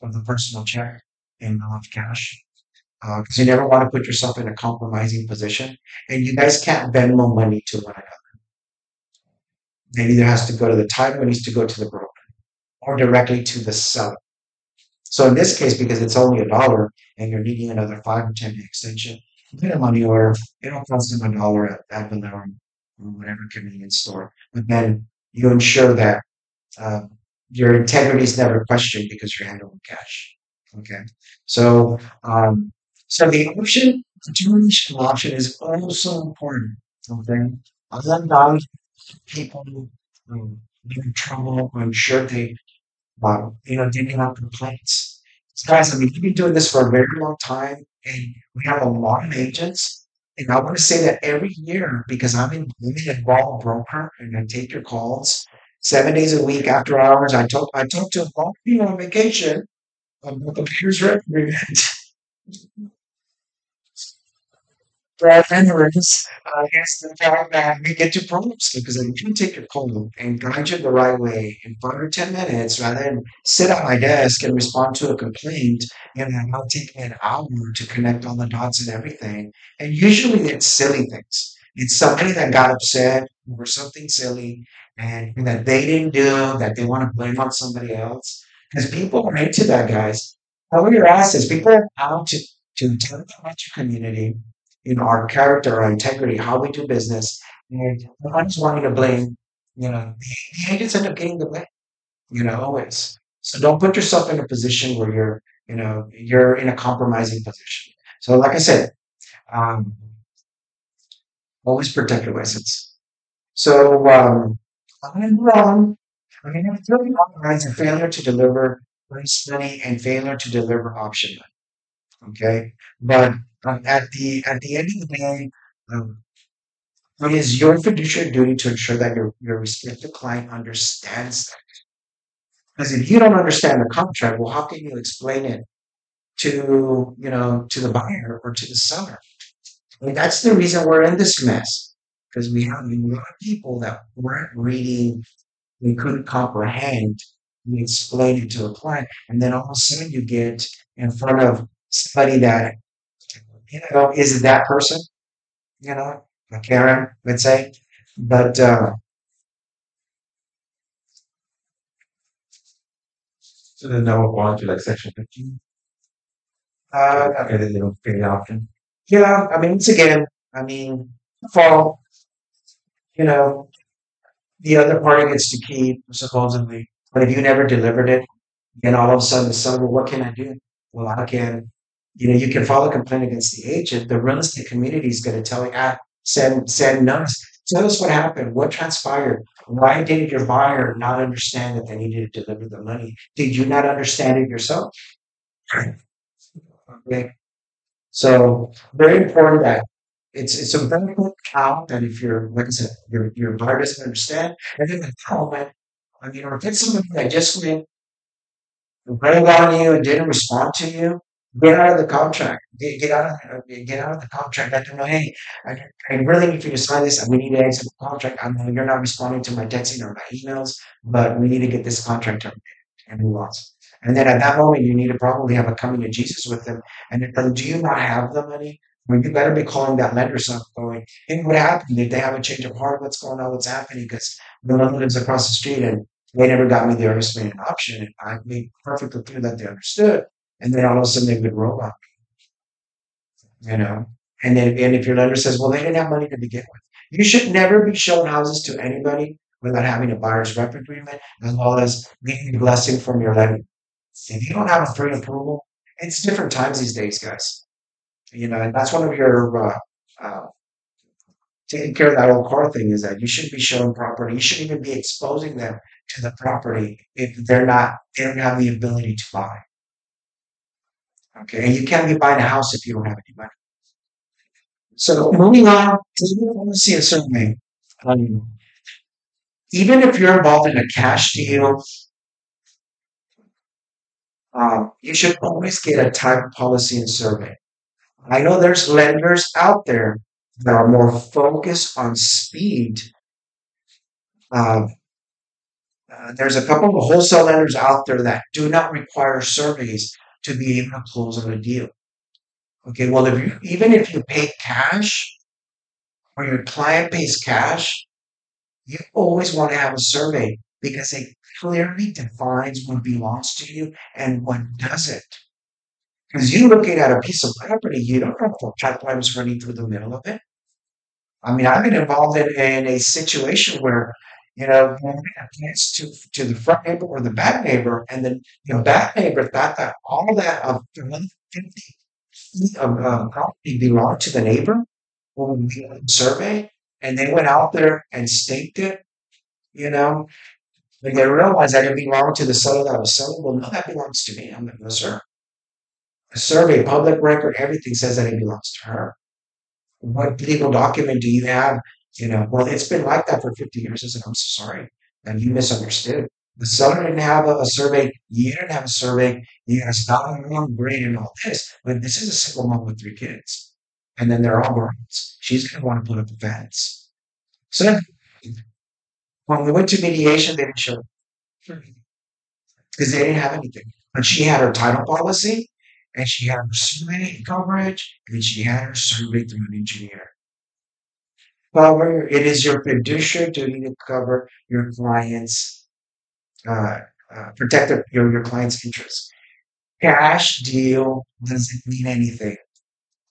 of the personal check and not cash. Because you never want to put yourself in a compromising position. And you guys can't Venmo money to one another. It either has to go to the title, it needs to go to the broker, or directly to the seller. So in this case, because it's only $1 and you're needing another 5 or 10 day extension, get a money order. It'll cost them $1 at Valero or whatever convenience store. But then you ensure that uh, your integrity is never questioned because you're handling cash. Okay. So, so the option, the termination option is also important. Okay. Otherwise, people get in trouble. I'm sure they didn't have complaints. Guys, I mean, you've been doing this for a very long time, and we have a lot of agents. And I want to say that every year, because I'm an involved broker, and I take your calls 7 days a week after hours. I talk to a lot of people on vacation about the Bears Rep agreement. Right, anyways, here's the fact that we get to prompts because I can take your call and guide you the right way in 5 or 10 minutes rather than sit at my desk and respond to a complaint. It'll take me an hour to connect all the dots and everything. And usually it's silly things. It's somebody that got upset over something silly and that they didn't do, that they want to blame on somebody else. Because people are into that, guys. How your asses. People are out to tell about your community, our character, our integrity, how we do business. And I'm just wanting to blame, the agents end up getting the blame, always. So don't put yourself in a position where you're in a compromising position. So like I said, um, always protect your license. So, I'm wrong. I mean, it's really organized a failure to deliver price money and failure to deliver option money. Okay. But at the end of the day, um, it is your fiduciary duty to ensure that your respective client understands that. Because if you don't understand the contract, well, how can you explain it to the buyer or to the seller? And that's the reason we're in this mess. Because we have a lot of people that weren't reading, we couldn't comprehend, we explain it to a client, and then all of a sudden you get in front of somebody that is that person, a Karen, let's say. But So then now we're on to like section 15. uh, Okay, then they don't pay the option. yeah, I mean, once again, I mean, fall, you know, the other party gets to keep, supposedly. But if you never delivered it, then all of a sudden, well, what can I do? Well, I can, you can file a complaint against the agent. The real estate community is going to tell you, send notice. Tell us what happened. What transpired? Why did your buyer not understand that they needed to deliver the money? Did you not understand it yourself? Okay. So very important that it's a very quick count that if you're like I said, your buyer doesn't understand, and then the comment, or if it's somebody that just went railed on you and didn't respond to you, get out of the contract. Get out of the contract. Let them know, hey, I really need for you to sign this, and we need to exit the contract. I know you're not responding to my texting or my emails, but we need to get this contract terminated and move on. And then at that moment, you need to probably have a coming to Jesus with them. And then, do you not have the money? Well, you better be calling that lender up going, hey, what happened? Did they have a change of heart? What's going on? What's happening? Because the lender lives across the street and they never got me the earnest payment option. And I made perfectly clear that they understood. And then all of a sudden they would robot, you know. And if your lender says, well, they didn't have money to begin with, you should never be showing houses to anybody without having a buyer's rep agreement, as well as getting a blessing from your lender. If you don't have a free approval, it's different times these days, guys. And that's one of your taking care of that old car thing is that you shouldn't be showing property. You shouldn't even be exposing them to the property if they don't have the ability to buy. Okay. And you can't be buying a house if you don't have any money. So moving on to the policy and survey. Um, Even if you're involved in a cash deal, you should always get a type policy and survey. I know there's lenders out there that are more focused on speed. Uh, there's a couple of wholesale lenders out there that do not require surveys to be able to close on a deal. Okay, well, even if you pay cash or your client pays cash, you always want to have a survey because it clearly defines what belongs to you and what doesn't. Because you looking at a piece of property, you don't know if a pipeline's running through the middle of it. I mean, I've been involved in a situation where, when we had plans to the front neighbor or the back neighbor, and then the back neighbor thought that all that of 150 feet of property belonged to the neighbor when we did the survey, and they went out there and staked it, you know, when they realized that it belonged to the seller that was selling. Well, no, that belongs to me. I'm like, no, sir. A survey, public record, everything says that it belongs to her. What legal document do you have? Well, it's been like that for 50 years. I said, I'm so sorry. And you misunderstood. The seller didn't have a survey. You didn't have a survey. You guys not wrong, great, and all this. But this is a single mom with three kids. And then they're all girls. She's going to want to put up a fence. So when we went to mediation, they didn't show up because they didn't have anything. But she had her title policy, and she had her survey coverage, and she had her survey through an engineer. However, it is your fiduciary duty to cover your client's protect your client's interests. Cash deal doesn't mean anything.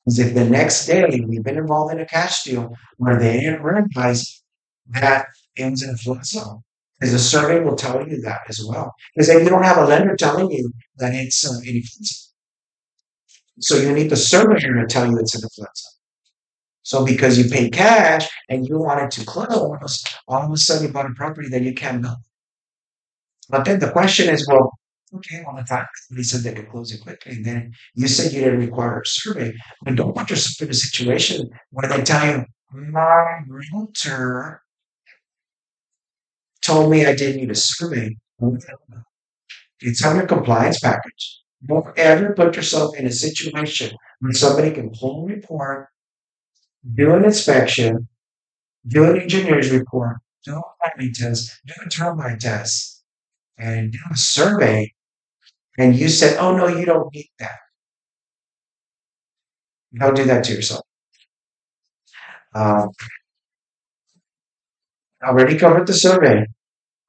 Because if the next day we've been involved in a cash deal where they didn't realize that it was in a flood zone, because the survey will tell you that as well. Because if you don't have a lender telling you that it's in a flood zone, so you need the surveyor to tell you it's in a flood zone. So because you paid cash and you wanted to close, all of a sudden you bought a property that you can't build. But then the question is, well, okay, on the tax, they said they could close it quickly. And then you said you didn't require a survey. But don't put yourself in a situation where they tell you, my realtor told me I didn't need a survey. It's on your compliance package. Don't ever put yourself in a situation where somebody can pull a report, do an inspection, do an engineer's report, do a planning test, do a termite test, and do a survey, and you said, oh no, you don't need that. Don't do that to yourself. Uh, I already covered the survey.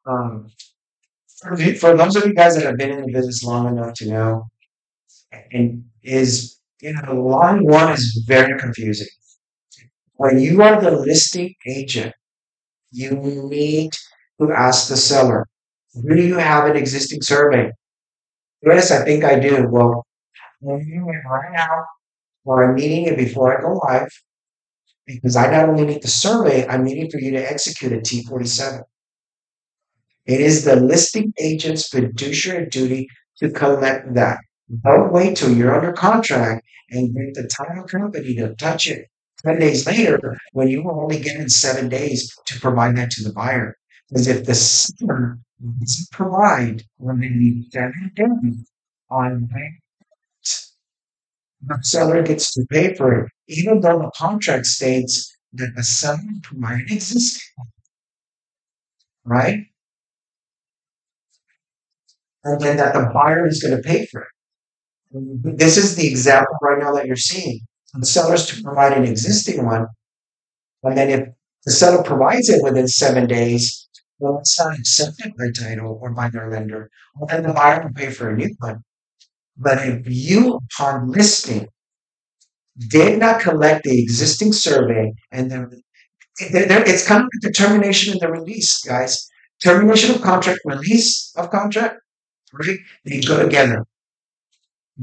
Um, for those of you guys that have been in the business long enough to know, and line one is very confusing. When you are the listing agent, you need to ask the seller, do you have an existing survey? Yes, I think I do. Well, when you right now, or I'm needing it before I go live, because I not only need the survey, I'm needing for you to execute a T47. It is the listing agent's fiduciary duty to collect that. Don't wait till you're under contract and get the title company to touch it 10 days later when you were only given 7 days to provide that to the buyer. Because if the seller doesn't provide when they need 7 days on rent, the seller gets to pay for it, even though the contract states that the seller provided existing, right? And then that the buyer is going to pay for it. This is the example right now that you're seeing. The seller's to provide an existing one, and then if the seller provides it within 7 days, well, it's not accepted by title or by their lender. Well, then the buyer will pay for a new one. But if you, upon listing, did not collect the existing survey, and then it's kind of like the termination and the release, guys. Termination of contract, release of contract, right? They go together.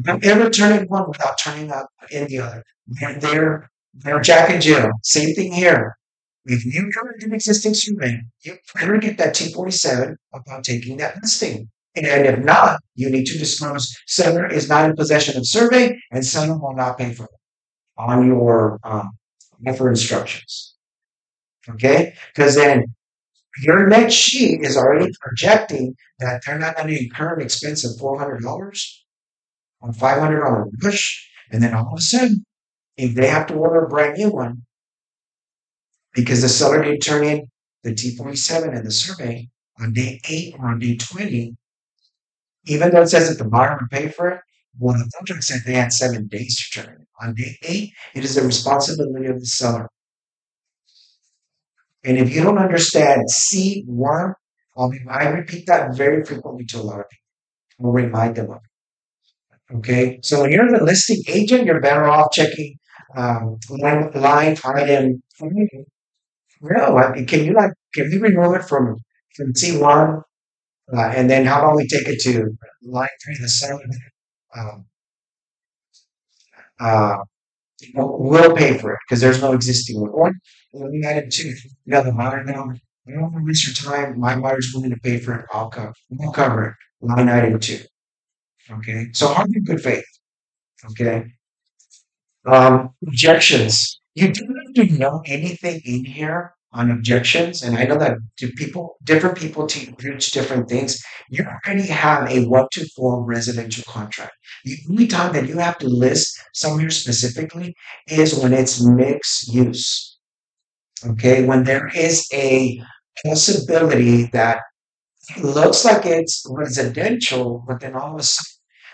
Don't ever turn in one without turning up in the other. They're Jack and Jill. Same thing here. If you covered an existing survey, you better get that T47 about taking that listing. And if not, you need to disclose seller is not in possession of survey and seller will not pay for it on your offer instructions. Okay? Because then your next sheet is already projecting that they're not going to incur an expense of $400 on $500 push. And then all of a sudden, if they have to order a brand new one because the seller didn't turn in the T47 and the survey on day 8 or on day 20, even though it says that the buyer will pay for it, well, the contract said they had 7 days to turn it in. On day 8, it is the responsibility of the seller. And if you don't understand C1, I repeat that very frequently to a lot of people. We'll remind them of it. Okay, so when you're the listing agent, you're better off checking line item. No, can you can you remove it from C1, and then how about we take it to line three, the seven? Um, uh, we'll pay for it because there's no existing one. Or we added two. You know, the buyer now, you don't want to waste your time. My buyer's willing to pay for it. We'll cover it. Line item two. Okay, so are in good faith. Okay. Objections. You don't have to know anything in here on objections, and I know that different people teach different things. You already have a 1 to 4 residential contract. The only time that you have to list somewhere specifically is when it's mixed use. Okay, when there is a possibility that it looks like it's residential, but then all of a sudden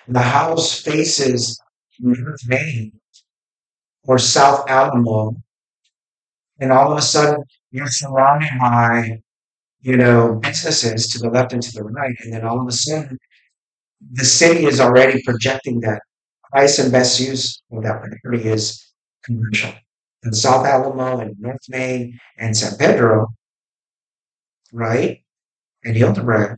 the house faces North Main or South Alamo, and all of a sudden you're surrounded by, businesses to the left and to the right, and then all of a sudden the city is already projecting that highest and best use of that property is commercial. And South Alamo and North Main and San Pedro, right? And Hildebrand,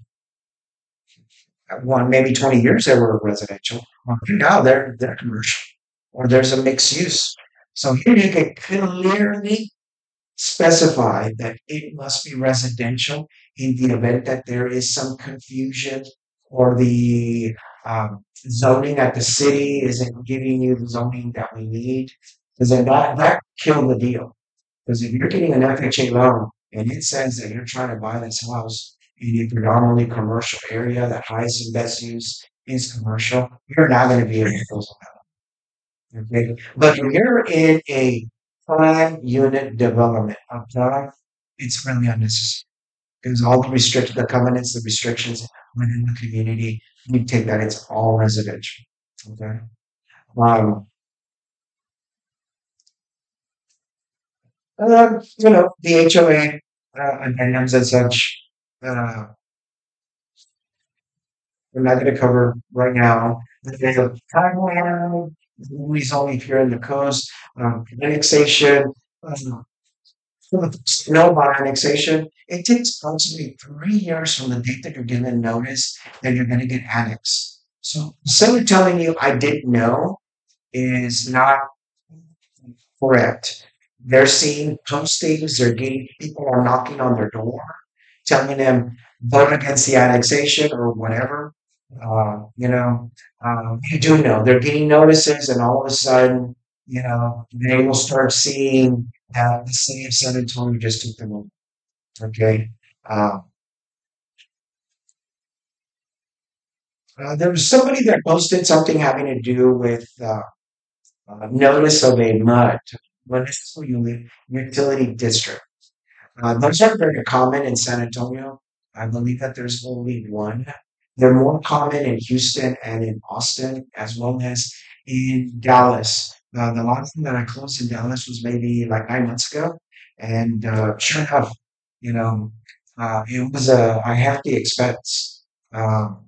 at one maybe 20 years they were residential. Well, now they're commercial, or there's a mixed use. So here you can clearly specify that it must be residential in the event that there is some confusion or the zoning at the city isn't giving you the zoning that we need. Because then that killed the deal. Because if you're getting an FHA loan and it says that you're trying to buy this house in a predominantly commercial area, that highest and best use is commercial, you're not going to be able to close on that. Okay. But if you're in a prime unit development apply, it's really unnecessary because all the covenants, the restrictions within the community, we take that it's all residential. Okay. Um, the HOA addendums and such, uh, we're not going to cover right now. The timeline, is only here in the coast, annexation, um, no by annexation, it takes approximately 3 years from the date that you're given notice that you're going to get annexed. So simply telling you I didn't know is not correct. They're seeing postings, they're getting people are knocking on their door, telling them vote against the annexation or whatever. You do know they're getting notices, and all of a sudden, they will start seeing that the city of San Antonio just took them over. Okay. Uh, there was somebody that posted something having to do with notice of a municipal utility district. Those are very common in San Antonio. I believe that there's only one. They're more common in Houston and in Austin, as well as in Dallas. The last one that I closed in Dallas was maybe like 9 months ago, and sure enough, you know, it was a hefty expense. Um,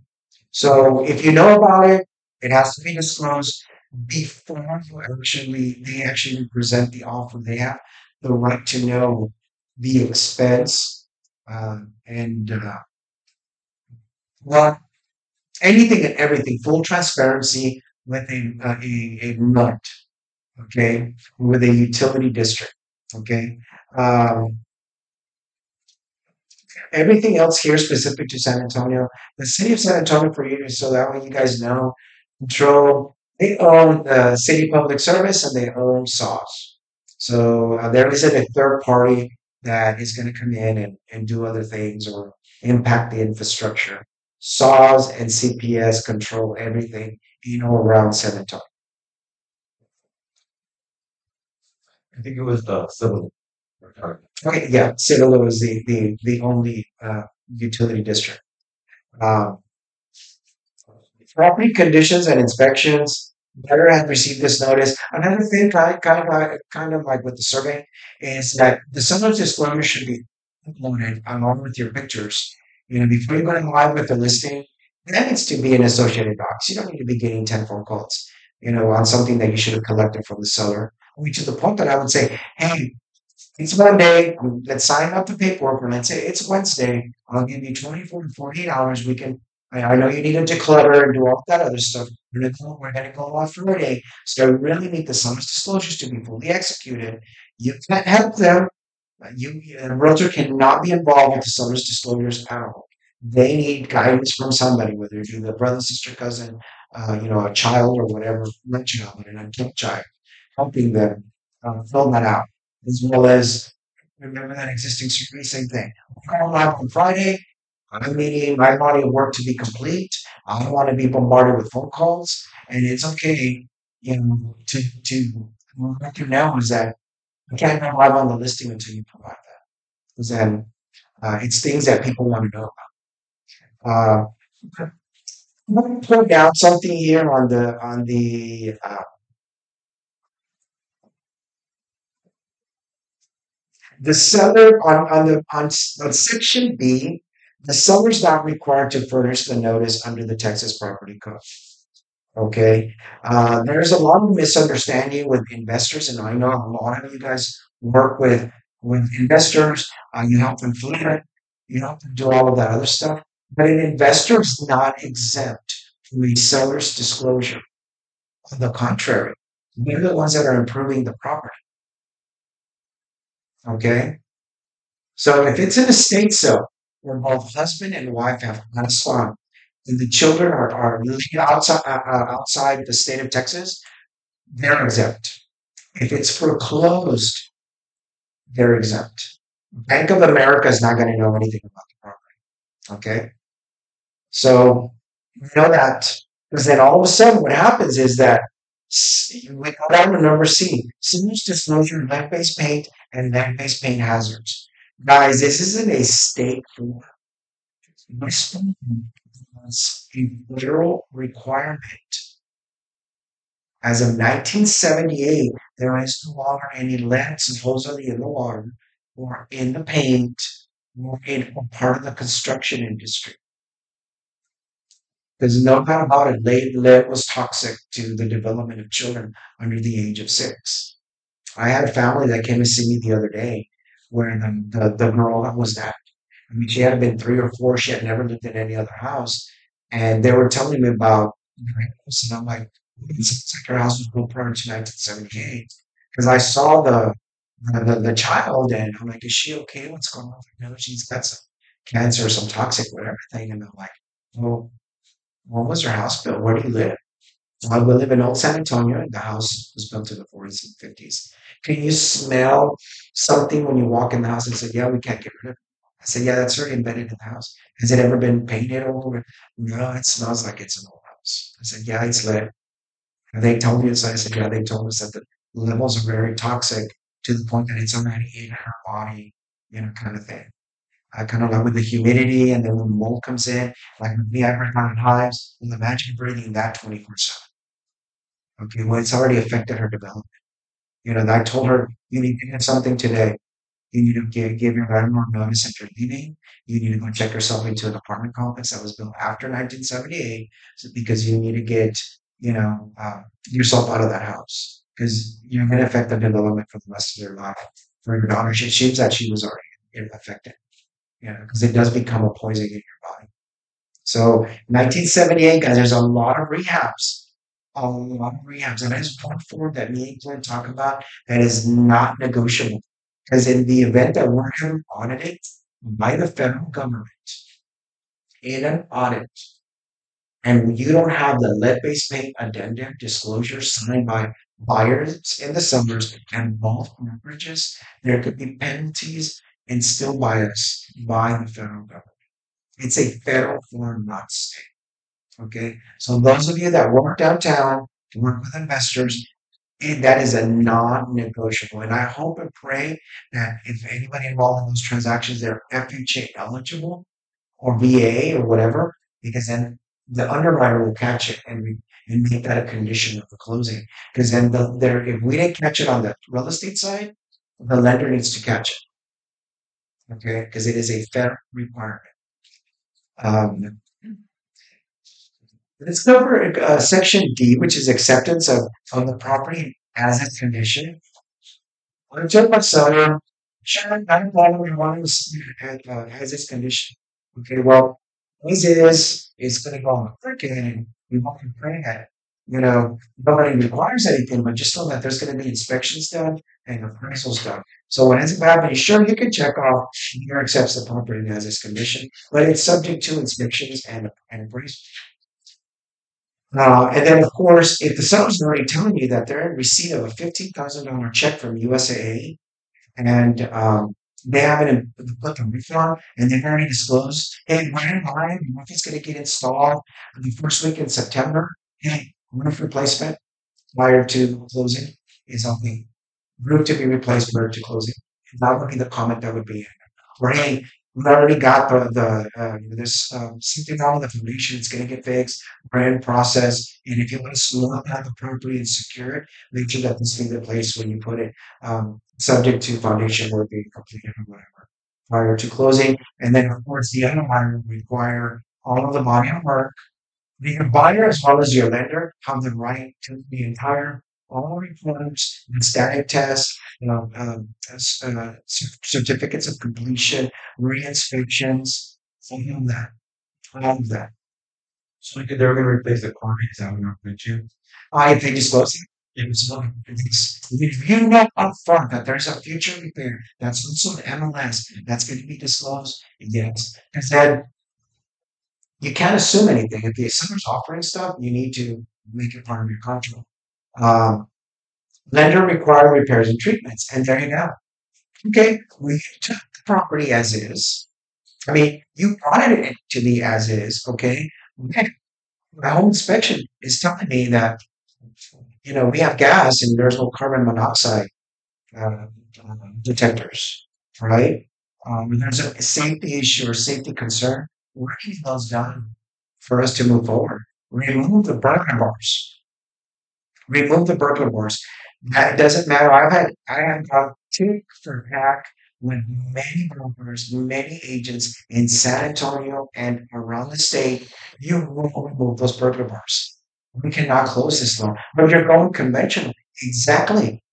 so if you know about it, it has to be disclosed before they actually present the offer. They have the right to know the expense, and well, anything and everything, full transparency with a nut, okay, with a utility district, okay. Um, Everything else here specific to San Antonio, the city of San Antonio, for you, so that way you guys know, control. They own city public service and they own SAWS. So there isn't a third party that is going to come in and do other things or impact the infrastructure. SAWS and CPS control everything, around San Antonio. I think it was the civil. Regard. Okay, yeah, Citalo is the only utility district. Um, Property conditions and inspections. Better had received this notice. Another thing, kind of like with the survey, is that the seller's disclosure should be uploaded along with your pictures. Before you go live with the listing, That needs to be an associated docs. You don't need to be getting 10 phone calls, on something that you should have collected from the seller. I mean, to the point that I would say, hey, it's Monday. Let's sign up the paperwork, or let's say it's Wednesday. I'll give you 24 to 48 hours. I know you need to declutter and do all that other stuff. We're gonna go off Friday. So I really need the summer's disclosures to be fully executed. You can't help them. A realtor cannot be involved with the summer's disclosures at all. They need guidance from somebody, whether it's the brother, sister, cousin, a child or whatever, not child, but an adult child, helping them fill that out, as well as remember that existing survey, same thing. Call live on Friday. I'm needing my body of work to be complete. I don't want to be bombarded with phone calls, and it's okay, to what you know is that you can't go live on the listing until you provide that. Because then it's things that people want to know about. I'm going to put down something here the seller on section B. The seller is not required to furnish the notice under the Texas Property Code. Okay. There's a lot of misunderstanding with investors, and I know a lot of you guys work with investors. You help them flip it, you help them do all of that other stuff. But an investor is not exempt from a seller's disclosure. On the contrary, they're the ones that are improving the property. Okay. So if it's an estate sale where both husband and wife have passed on, and the children are living outside the state of Texas, they're exempt. If it's foreclosed, they're exempt. Bank of America is not going to know anything about the property. Okay. So you know that, because then all of a sudden what happens is that we go down to number C, serious disclosure of lead-based paint and lead-based paint hazards. Guys, this isn't a state law. This was a federal requirement. As of 1978, there is no longer any lead supposedly in the water or in the paint or part of the construction industry. There's no doubt about it. Lead was toxic to the development of children under the age of 6. I had a family that came to see me the other day where the girl that was that, I mean, she had been 3 or 4. She had never lived in any other house. And they were telling me about their house. And I'm like, it sounds like her house was built prior to 1978. Because I saw the child and I'm like, is she okay? What's going on? You know, she's got some cancer or some toxic, whatever thing. And they're like, well, when was her house built? Where do you live? We live in Old San Antonio, and the house was built in the 40s and 50s. Can you smell something when you walk in the house? And said, yeah, we can't get rid of it. I said, yeah, that's already embedded in the house. Has it ever been painted over? No, it smells like it's an old house. I said, yeah, it's lead. And they told me this. I said, yeah, they told us that the levels are very toxic to the point that it's already in her body, kind of thing. I kind of like with the humidity and then when mold comes in, like with me, I break out in hives. Well, imagine breathing that 24/7. Okay, well, it's already affected her development. I told her, you need to get something today. You need to give your landlord notice that you're leaving. You need to go check yourself into an apartment complex that was built after 1978, because you need to get, yourself out of that house because you're going to affect the development for the rest of your life. For your daughter, she seems that she was already affected, because it does become a poison in your body. So 1978, guys, there's a lot of rehabs, and there's one form that me and Glenn talk about that is not negotiable. Because in the event that we're ever audited by the federal government in an audit, and you don't have the lead-based paint addendum disclosure signed by buyers in the summers and both brokerages, there could be penalties and still bias by the federal government. It's a federal form, not state. Okay. So those of you that work downtown, work with investors, that is a non-negotiable. And I hope and pray that if anybody involved in those transactions, they're FHA eligible or VA or whatever, because then the underwriter will catch it and make that a condition of the closing. Because then if we didn't catch it on the real estate side, the lender needs to catch it. Okay, because it is a federal requirement. Um, Let's cover section D, which is acceptance of the property as its condition. When I told my son, sure, not a problem, we want to see it as its condition. Okay, well, as is going to go on the cricket and we want to pray that, nobody requires anything, but just know that there's going to be inspections done and appraisals done. So when it's happening, sure, you can check off here accepts the property as its condition, but it's subject to inspections and appraisals. And then, of course, if the seller's already telling you that they're in receipt of a $15,000 check from USAA and they haven't put the refund and they've already disclosed, hey, we're in line, the roof is going to get installed the first week in September. Hey, roof replacement prior to closing is on the roof to be replaced prior to closing. That would be the comment that would be in. Or hey, we already got there's something wrong with the foundation, it's going to get fixed, we're in process. And if you want to slow down the property and secure it, make sure that this thing in place when you put it, subject to foundation work being completed or whatever prior to closing. And then, of course, the other one will require all of the body of work. The buyer as well as your lender have the right to the entire all reports, the static tests, certificates of completion, re-inspections, all of that, all of that. So like, they're gonna replace the car, is that what you're mentioning? If they disclose it, if you know upfront that there's a future repair that's also the MLS that's going to be disclosed, yes, because then you can't assume anything. If the seller's offering stuff, you need to make it part of your contract. Um, Lender required repairs and treatments, and there you go. Okay, we took the property as is. I mean, you wanted it to be as is, okay? Okay, my home inspection is telling me that, we have gas and there's no carbon monoxide uh, detectors, right? When there's a safety issue or safety concern, what are those done for us to move forward? Remove the burglar bars. Remove the burglar bars. That doesn't matter. I have got tick for tack with many brokers, many agents in San Antonio and around the state. You will remove those burglar bars. We cannot close this loan. But you're going conventional. Exactly.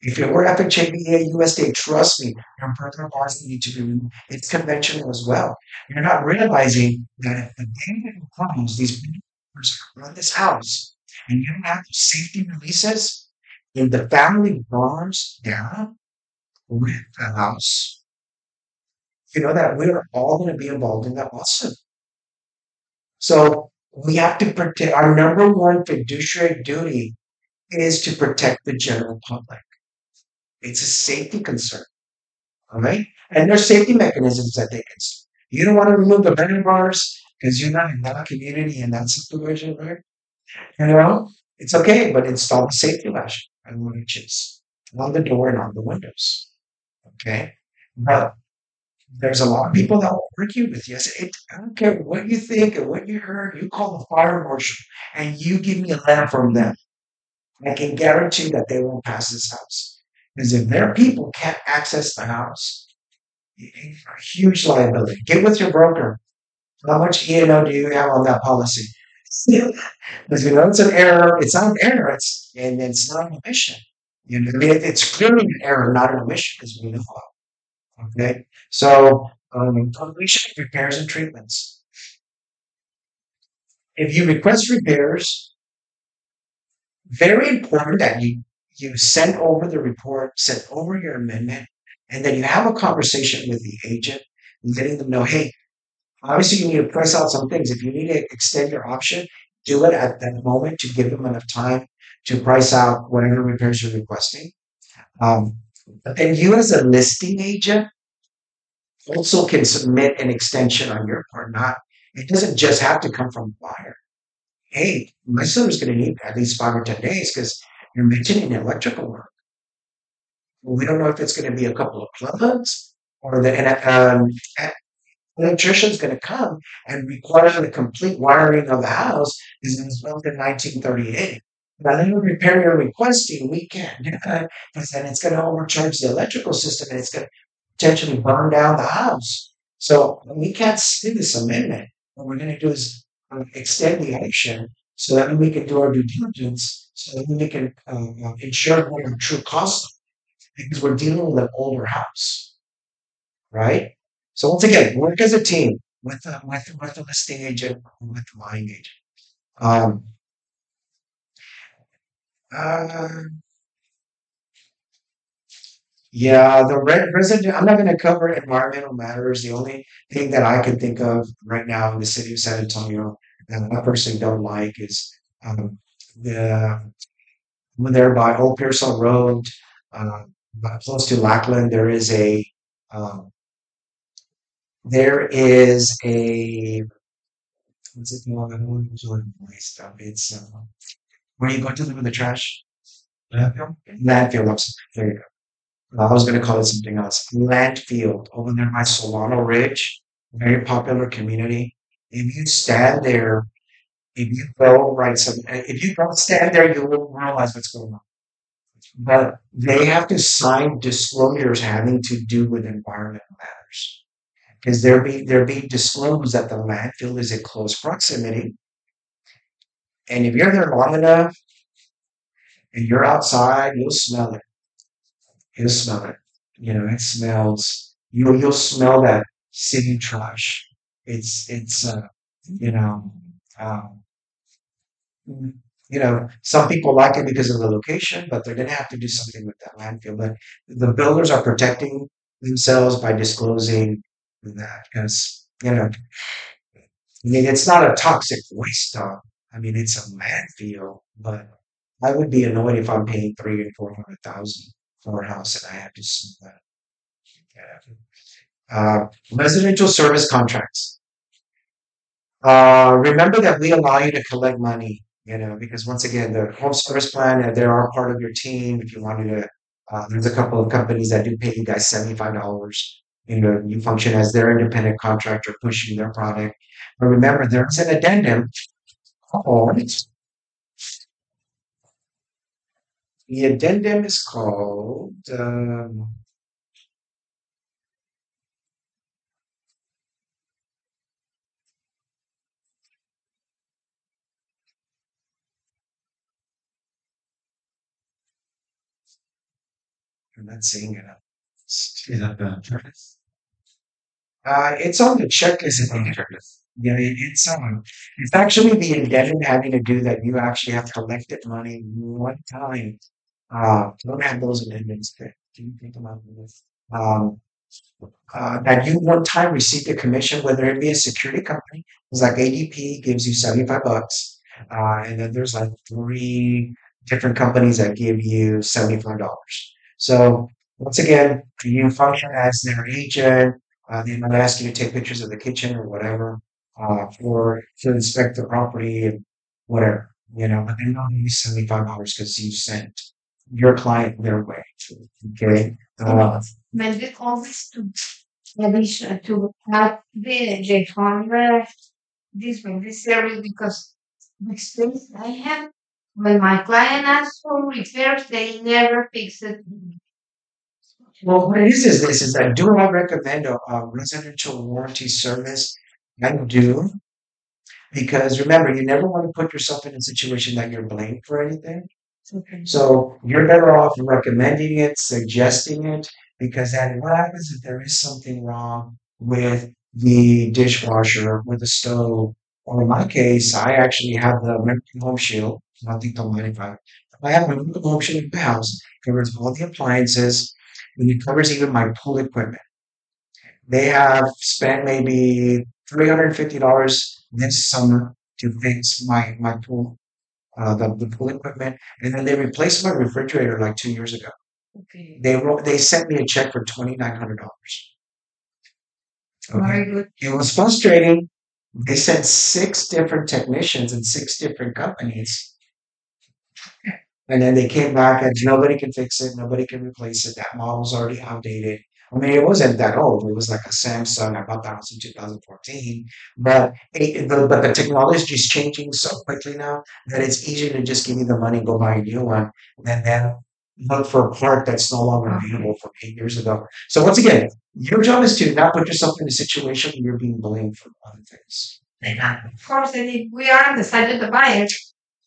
If it were FHA, USDA, trust me, your burglar bars need to be removed. It's conventional as well. You're not realizing that if the day that comes, these burglars run this house, and you don't have the safety releases, and the family burns down with the house, you know that we're all going to be involved in that lawsuit. So we have to protect our number one fiduciary duty is to protect the general public. It's a safety concern. All right. And there's safety mechanisms that they can. You don't want to remove the burning bars because you're not in that community in that situation, right? You know, it's okay, but install a safety latch and winches on the door and on the windows. Okay. But there's a lot of people that will argue with you. I say, I don't care what you think or what you heard. You call the fire marshal and you give me a letter from them. I can guarantee that they won't pass this house. Because if their people can't access the house, it's a huge liability. Get with your broker. How much E&O do you have on that policy? Because it's an error. It's not an error. It's not an omission. I mean, it's clearly an error, not an omission, because we know. Okay, so completion repairs and treatments. If you request repairs, very important that you send over the report, send over your amendment, and then you have a conversation with the agent, letting them know, hey, obviously you need to price out some things. If you need to extend your option, do it at that moment to give them enough time to price out whatever repairs you're requesting. Um, but then you as a listing agent also can submit an extension on your part. Not it doesn't just have to come from the buyer. Hey, my seller's going to need at least 5 or 10 days because you're mentioning electrical work. We don't know if it's going to be a couple of plugs or the electrician's going to come and require the complete wiring of the house because it was built in 1938. Now, then repair you're requesting, we can't do that because then it's going to overcharge the electrical system and it's going to potentially burn down the house. So we can't see this amendment. What we're going to do is extend the action so that we can do our due diligence, so that we can ensure what our true costs are, because we're dealing with an older house, right? So once again, work as a team with the listing agent, with the buying agent. Um, uh, yeah, the resident. I'm not going to cover environmental matters. The only thing that I can think of right now in the city of San Antonio that I personally don't like is um, the when they're by Old Pearsall Road, close to Lackland. Um, there is a what's it called? I don't want to use my stuff. It's where you go to live in the trash. Landfill? Landfill. There you go. I was going to call it something else. Landfill over there by Solano Ridge, very popular community. If you stand there, if you go right, if you don't stand there, you won't realize what's going on. But they have to sign disclosures having to do with environmental matters because they're being disclosed that the landfill is in close proximity. And if you're there long enough and you're outside, you'll smell it. You'll smell it. It smells. You'll smell that city trash. It's you know um, mm, some people like it because of the location, but they're going to have to do something with that landfill. But the builders are protecting themselves by disclosing that because I mean it's not a toxic waste dump. I mean it's a landfill, but I would be annoyed if I'm paying 300 and 400,000 for a house and I have to sue that. Residential service contracts. Remember that we allow you to collect money, because once again, the home service plan, they are part of your team. If you wanted to, there's a couple of companies that do pay you guys $75. You function as their independent contractor pushing their product. But remember, there's an addendum called, the addendum is called, I'm not saying it. Is that the checklist? It's on the checklist. I think. Yeah, it's actually the indebted having to do that. You actually have collected money one time. Don't have those amendments there. Can you think about this? Um, that you one time received a commission, whether it be a security company, it's like ADP gives you $75, and then there's like three different companies that give you $75. So once again, you function as their agent. They might ask you to take pictures of the kitchen or whatever, for to inspect the property and whatever, but they don't give you $75 because you sent your client their way. Okay. Maybe always to addition to add the genre this one this series because the experience I have when my client asks for repairs, they never fix it. Well, what it is this is that do I recommend a residential warranty service? I do because remember, you never want to put yourself in a situation that you're blamed for anything. Okay. So you're better off recommending it, suggesting it, because then what happens if there is something wrong with the dishwasher, with the stove, or in my case, I actually have the American Home Shield. Nothing to mind if I have an American Home Shield in the house, covers all the appliances, and it covers even my pool equipment. They have spent maybe $350 this summer to fix my pool, the pool equipment, and then they replaced my refrigerator like 2 years ago. Okay. They sent me a check for $2,900. Okay. Very good. It was frustrating. They sent six different technicians and six different companies, and then they came back and nobody can fix it, nobody can replace it. That model's already outdated. I mean, it wasn't that old. It was like a Samsung. I bought that house in 2014. But the technology is changing so quickly now that it's easier to just give you the money, go buy a new one, than then look for a part that's no longer available from 8 years ago. So once again, your job is to not put yourself in a situation where you're being blamed for other things. Of course, and if we are on the side of the buyer,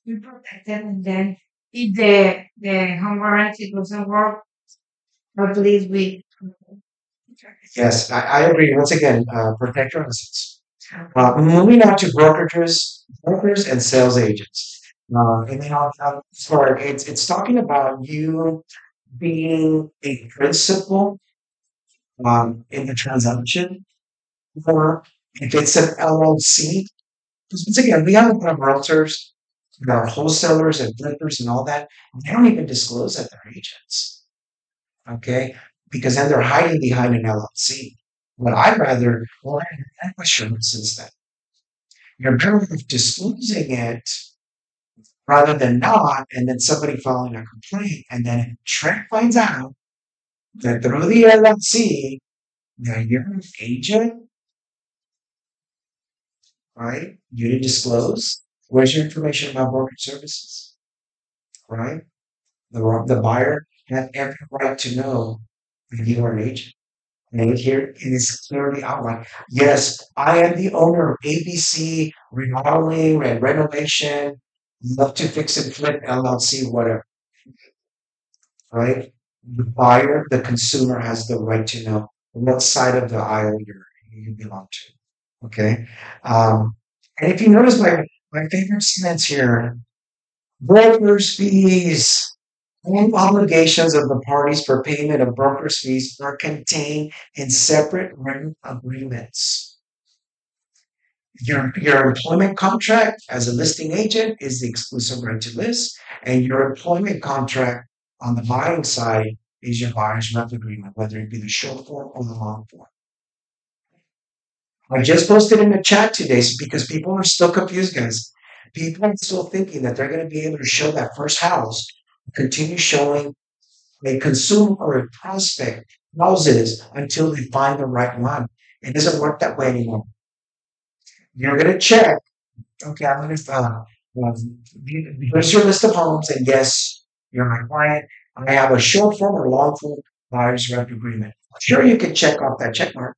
we protect them, and then if the home warranty doesn't work, at least we. Yes, I agree. Once again, protect your assets. Moving on to brokers and sales agents. And then sorry, it's talking about you being a principal in the transaction, or if it's an LLC. Because once again, we have a lot of realtors, our wholesalers and flippers and all that. They don't even disclose that they're agents, okay? Because then they're hiding behind an LLC. But I'd rather, well, I have assurance is that you're better off disclosing it rather than not, and then somebody filing a complaint, and then Trent finds out that through the LLC that you're an agent, right? You didn't disclose. Where's your information about brokerage services, right? The buyer had every right to know that you are an agent. And here it is clearly outlined. Yes, I am the owner of ABC Remodeling and Renovation, Love to Fix and Flip LLC, whatever, right? The buyer, the consumer has the right to know what side of the aisle you belong to. Okay. Um, and if you notice my favorite sentence here, brokers fees. All obligations of the parties for payment of broker's fees are contained in separate written agreements. Your employment contract as a listing agent is the exclusive right to list, and your employment contract on the buying side is your buyer's rep agreement, whether it be the short form or the long form. I just posted in the chat today because people are still confused, guys. People are still thinking that they're going to be able to show that first house, continue showing a consumer or a prospect houses until they find the right one. It doesn't work that way anymore. You're going to check, okay, I'm going to, here's your list of homes, and yes, you're my client. I have a short form or long form buyer's rep agreement. Sure, you can check off that check mark,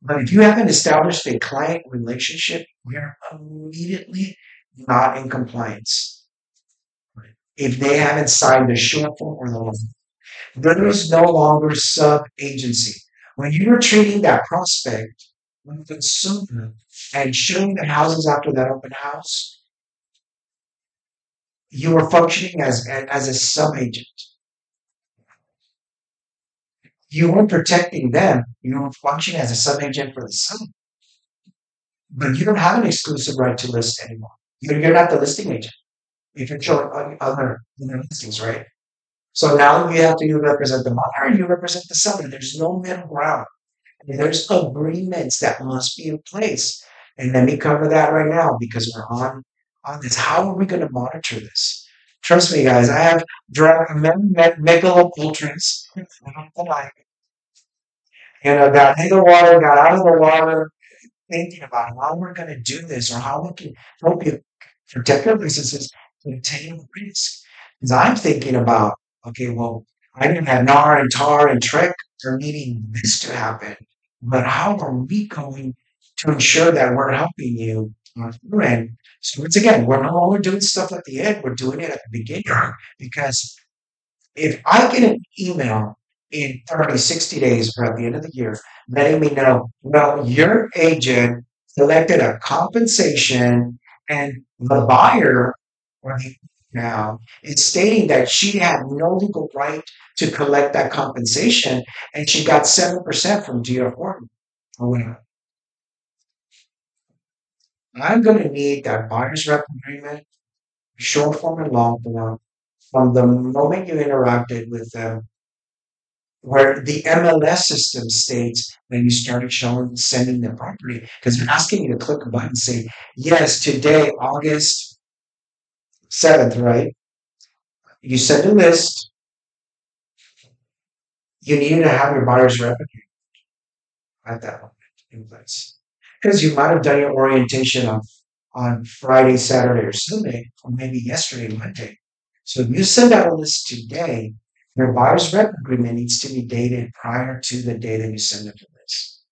but if you haven't established a client relationship, we're immediately not in compliance. If they haven't signed the short form or the long form. There is no longer sub-agency. When you were treating that prospect like a consumer and showing them houses after that open house, you were functioning as a sub-agent. You weren't protecting them. You were functioning as a sub-agent for the seller. But you don't have an exclusive right to list anymore. You're not the listing agent. If you're showing other listings, right? So now you represent the buyer and you represent the seller. There's no middle ground. There's agreements that must be in place. And let me cover that right now because we're on this. How are we going to monitor this? Trust me, guys, I have megalo ultras, got in the water, got out of the water, thinking about how we're going to do this or how we can help you protect your businesses, contain risk. Because I'm thinking about, okay, well, I didn't have NAR and TAR and TREC are needing this to happen, but how are we going to ensure that we're helping you on your end? So once again, we're no longer doing stuff at the end, we're doing it at the beginning. Because if I get an email in 30, 60 days or at the end of the year letting me know, well, your agent selected a compensation and the buyer or the now is stating that she had no legal right to collect that compensation and she got 7% from DR Horton or whatever. I'm going to need that buyer's rep agreement, short form and long form, from the moment you interacted with them where the MLS system states when you started showing sending the property because they're asking you to click a button and say yes today August 7th, right? You send a list. You need to have your buyer's rep at that moment in place because you might have done your orientation on Friday, Saturday, or Sunday, or maybe yesterday, Monday. So if you send out a list today, your buyer's rep agreement needs to be dated prior to the day that you send it to list.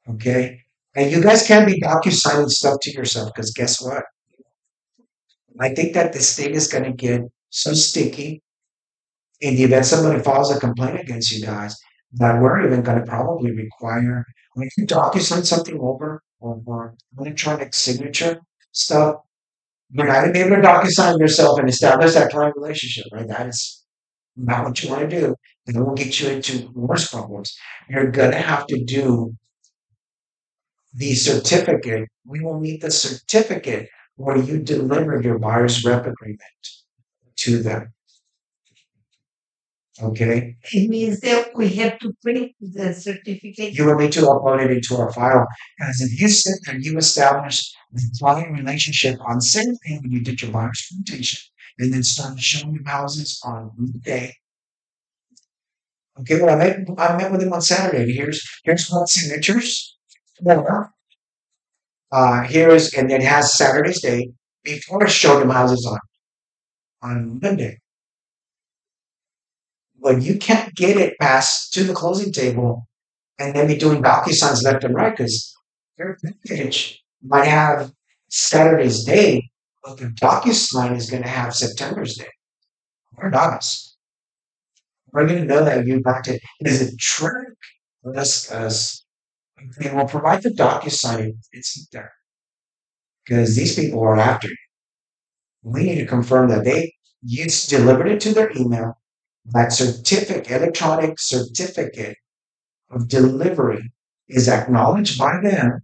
Okay. And you guys can't be docu-signing stuff to yourself because guess what? I think that this thing is going to get so sticky in the event somebody files a complaint against you guys that we're even going to probably require when you docu-sign something over or electronic signature stuff, you're not going to be able to docu-sign yourself and establish that client relationship, right? That is not what you want to do. And it will get you into worse problems. You're going to have to do the certificate. We will need the certificate where you delivered your buyer's rep agreement to them. Okay. It means that we have to print the certificate. You will need to upload it into our file. Because if you sit there, you establish the client relationship on the same thing when you did your buyer's presentation and then started showing them houses on weekday. Okay, well, I met with him on Saturday. Here's what signatures. Well, here's and then it has Saturday's date before I showed him houses on Monday. But you can't get it past to the closing table and then be doing DocuSigns left and right because your package might have Saturday's date, but the DocuSign is going to have September's date or August. We're going to know that you got it. Is it trick us? They will provide the DocuSign. It's there because these people are after you. We need to confirm that they delivered it to their email. That certificate, electronic certificate of delivery is acknowledged by them,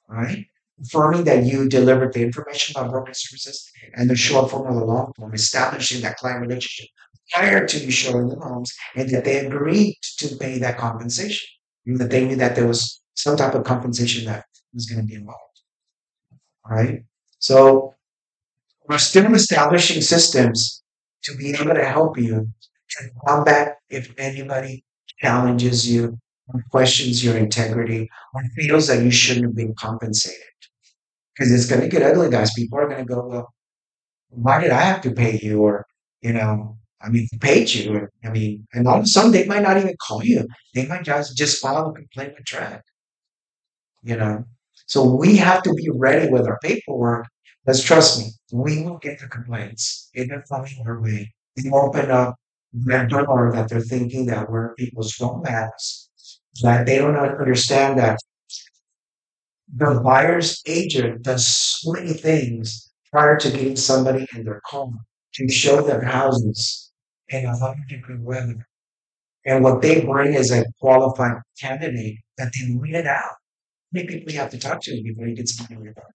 right? Confirming that you delivered the information about brokerage services and the short form of the long form, establishing that client relationship prior to you showing them homes, and that they agreed to pay that compensation, and that they knew that there was some type of compensation that was going to be involved, right? So we're still establishing systems to be able to help you to combat if anybody challenges you or questions your integrity or feels that you shouldn't have been compensated. Because it's going to get ugly, guys. People are going to go, well, why did I have to pay you? Or, I mean, who paid you? Or, I mean, and all of a sudden they might not even call you. They might just file a complaint with track, you know. So we have to be ready with our paperwork. Because trust me, we will get the complaints. If they're coming our way, they open up that door that they're thinking that we're people's romance, that they don't understand that the buyer's agent does so many things prior to getting somebody in their car to show them houses in 100-degree weather. And what they bring is a qualified candidate that they weed out. How many people you have to talk to before you get somebody in your car,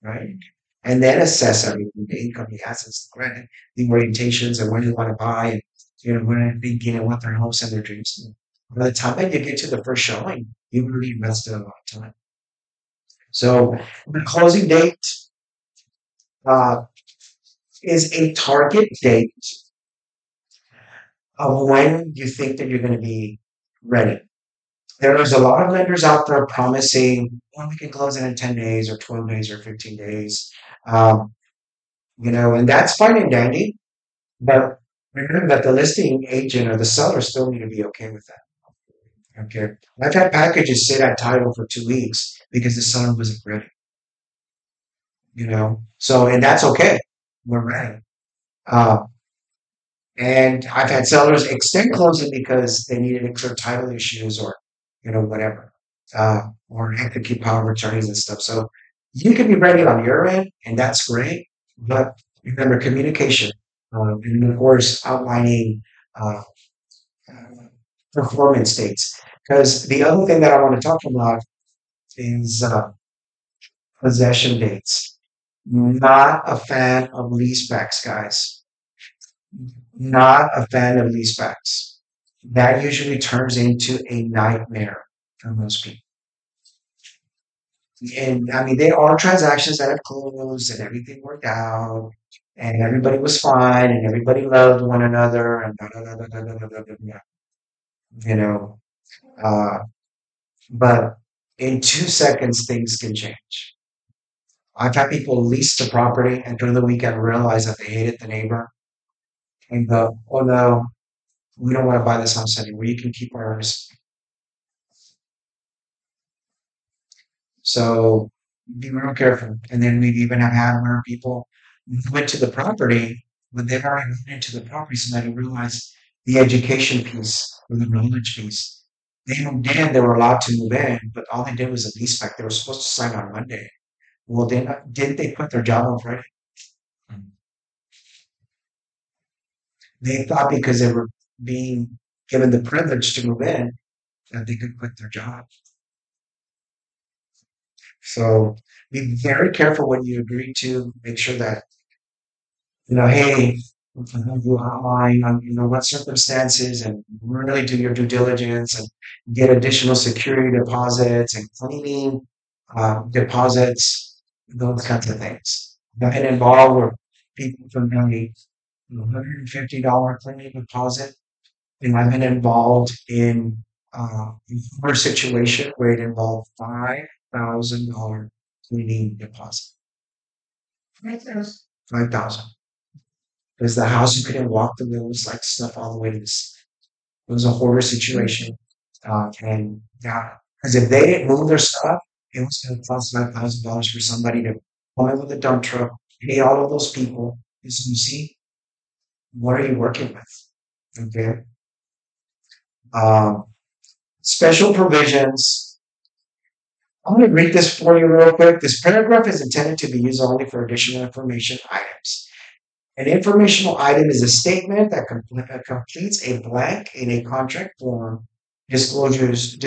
right? And then assess everything, the income, the assets, the credit, the orientations, and when they want to buy, and when they're thinking and what their hopes and their dreams. By the time that you get to the first showing, you've already invested a lot of time. So the closing date uh, is a target date of when you think that you're going to be ready. There is a lot of lenders out there promising, well, we can close it in 10 days or 12 days or 15 days. Um, and that's fine and dandy, but remember that the listing agent or the seller still need to be okay with that. Okay. I've had packages sit at title for 2 weeks because the seller wasn't ready, So, and that's okay. We're ready. Uh, and I've had sellers extend closing because they needed extra title issues or, whatever, or execute power of attorneys and stuff. So you can be ready on your end, and that's great. But remember communication, and of course outlining uh, uh, performance dates. Because the other thing that I want to talk about is possession dates. Not a fan of leasebacks, guys. Not a fan of leasebacks. That usually turns into a nightmare for most people. And I mean, there are transactions that have closed and everything worked out and everybody was fine and everybody loved one another and blah, blah, blah, blah, blah, blah, blah, blah, blah, you know. Uh, but in 2 seconds, things can change. I've had people lease the property and during the weekend realize that they hated the neighbor and go, oh no, we don't want to buy this house anymore. You can keep ours. So be real careful. And then we even have had where people went to the property, but they've already moved into the property, so they didn't realize the education piece or the knowledge piece. They moved in, they were allowed to move in, but all they did was a lease back. They were supposed to sign on Monday. Well, didn't they quit their job on Friday? Mm. They thought because they were being given the privilege to move in that they could quit their job. So be very careful when you agree to make sure that, hey, you outline on, what circumstances and really do your due diligence and get additional security deposits and cleaning deposits, those kinds of things. I've been involved with people from the $150 cleaning deposit, and I've been involved in a situation where it involved $5,000 cleaning deposit. Right, so 5,000. Because the house you couldn't walk through, it was like stuff all the way to this. It was a hoarder situation. And yeah, because if they didn't move their stuff, it was going to cost $5,000 for somebody to come in with a dump truck, pay all of those people. And so you see, what are you working with? Okay. Um, Special provisions. I'm going to read this for you real quick. This paragraph is intended to be used only for additional information items. An informational item is a statement that completes a blank in a contract form, discloses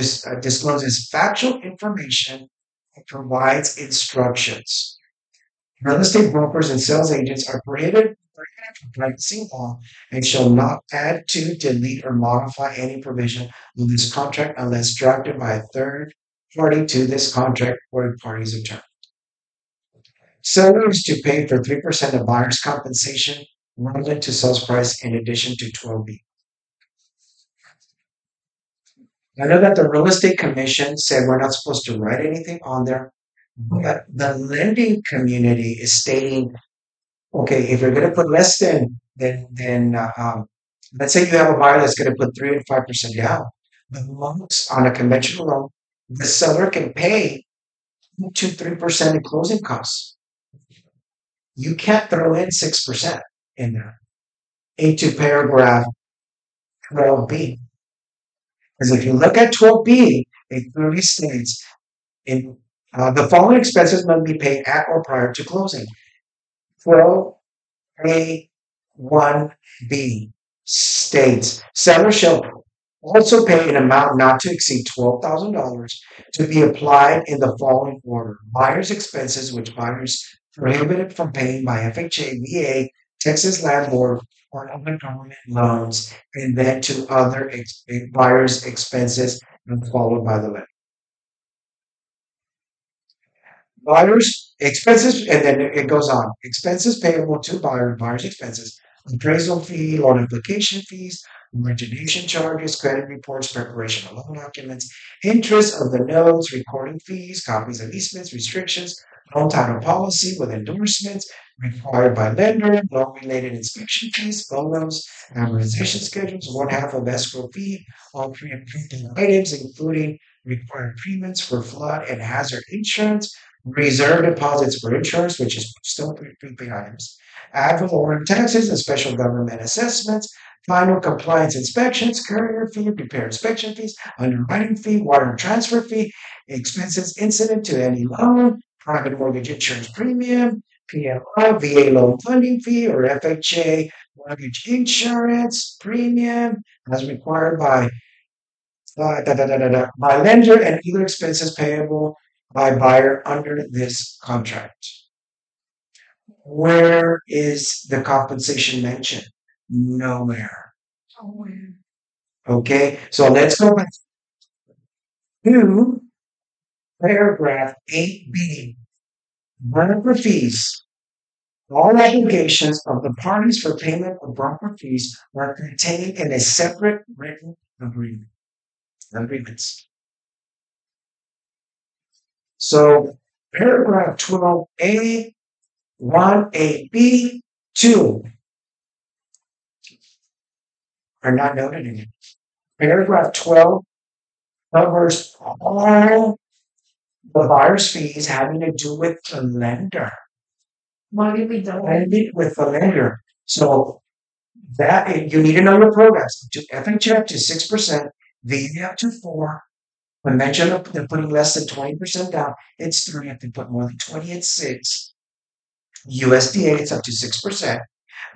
factual information, and provides instructions. Real estate brokers and sales agents are prohibited from practicing law and shall not add to, delete, or modify any provision of this contract unless drafted by a third party to this contract or a party's attorney. Sellers to pay for 3% of buyer's compensation relevant to sales price in addition to 12B. I know that the real estate commission said we're not supposed to write anything on there, but the lending community is stating, okay, if you're going to put less than let's say you have a buyer that's going to put 3 and 5% down, the loans on a conventional loan, the seller can pay 2 3% in closing costs. You can't throw in 6% in there into paragraph 12B. Because if you look at 12B, it clearly states in the following expenses must be paid at or prior to closing. 12A1B states seller shall also pay an amount not to exceed $12,000 to be applied in the following order. Buyer's expenses, which buyers prohibited from paying by FHA, VA, Texas Land Board, or other government loans, and then to other buyer's expenses, and followed by the lender. Buyer's expenses, and then it goes on. Expenses payable to buyer's expenses, appraisal fee, loan application fees, origination charges, credit reports, preparation of loan documents, interest of the notes, recording fees, copies of easements, restrictions, loan title policy with endorsements required by lender, loan-related inspection fees, photos, amortization schedules, 1/2 of escrow fee, all pre-approved items, including required premiums for flood and hazard insurance, reserve deposits for insurance, which is still prepaid items, ad valorem taxes and special government assessments, final compliance inspections, courier fee, repair inspection fees, underwriting fee, water transfer fee, expenses incident to any loan, private mortgage insurance premium, PMI, VA loan funding fee, or FHA mortgage insurance premium as required by by lender and other expenses payable by buyer under this contract. Where is the compensation mentioned? Nowhere. somewhere. Okay, so let's go back to paragraph 8B. Broker fees. All obligations of the parties for payment of broker fees are contained in a separate written agreement. Agreements. So paragraph 12A, 1AB, 2 are not noted in it. Paragraph 12 covers all The buyer's fee is having to do with the lender. Only with the Only with the lender. So that you need to know your programs. Do FHA up to 6%, VA up to 4. Conventional, they're putting less than 20% down. It's 3. If they put more than 20, it's 6. USDA, it's up to 6%.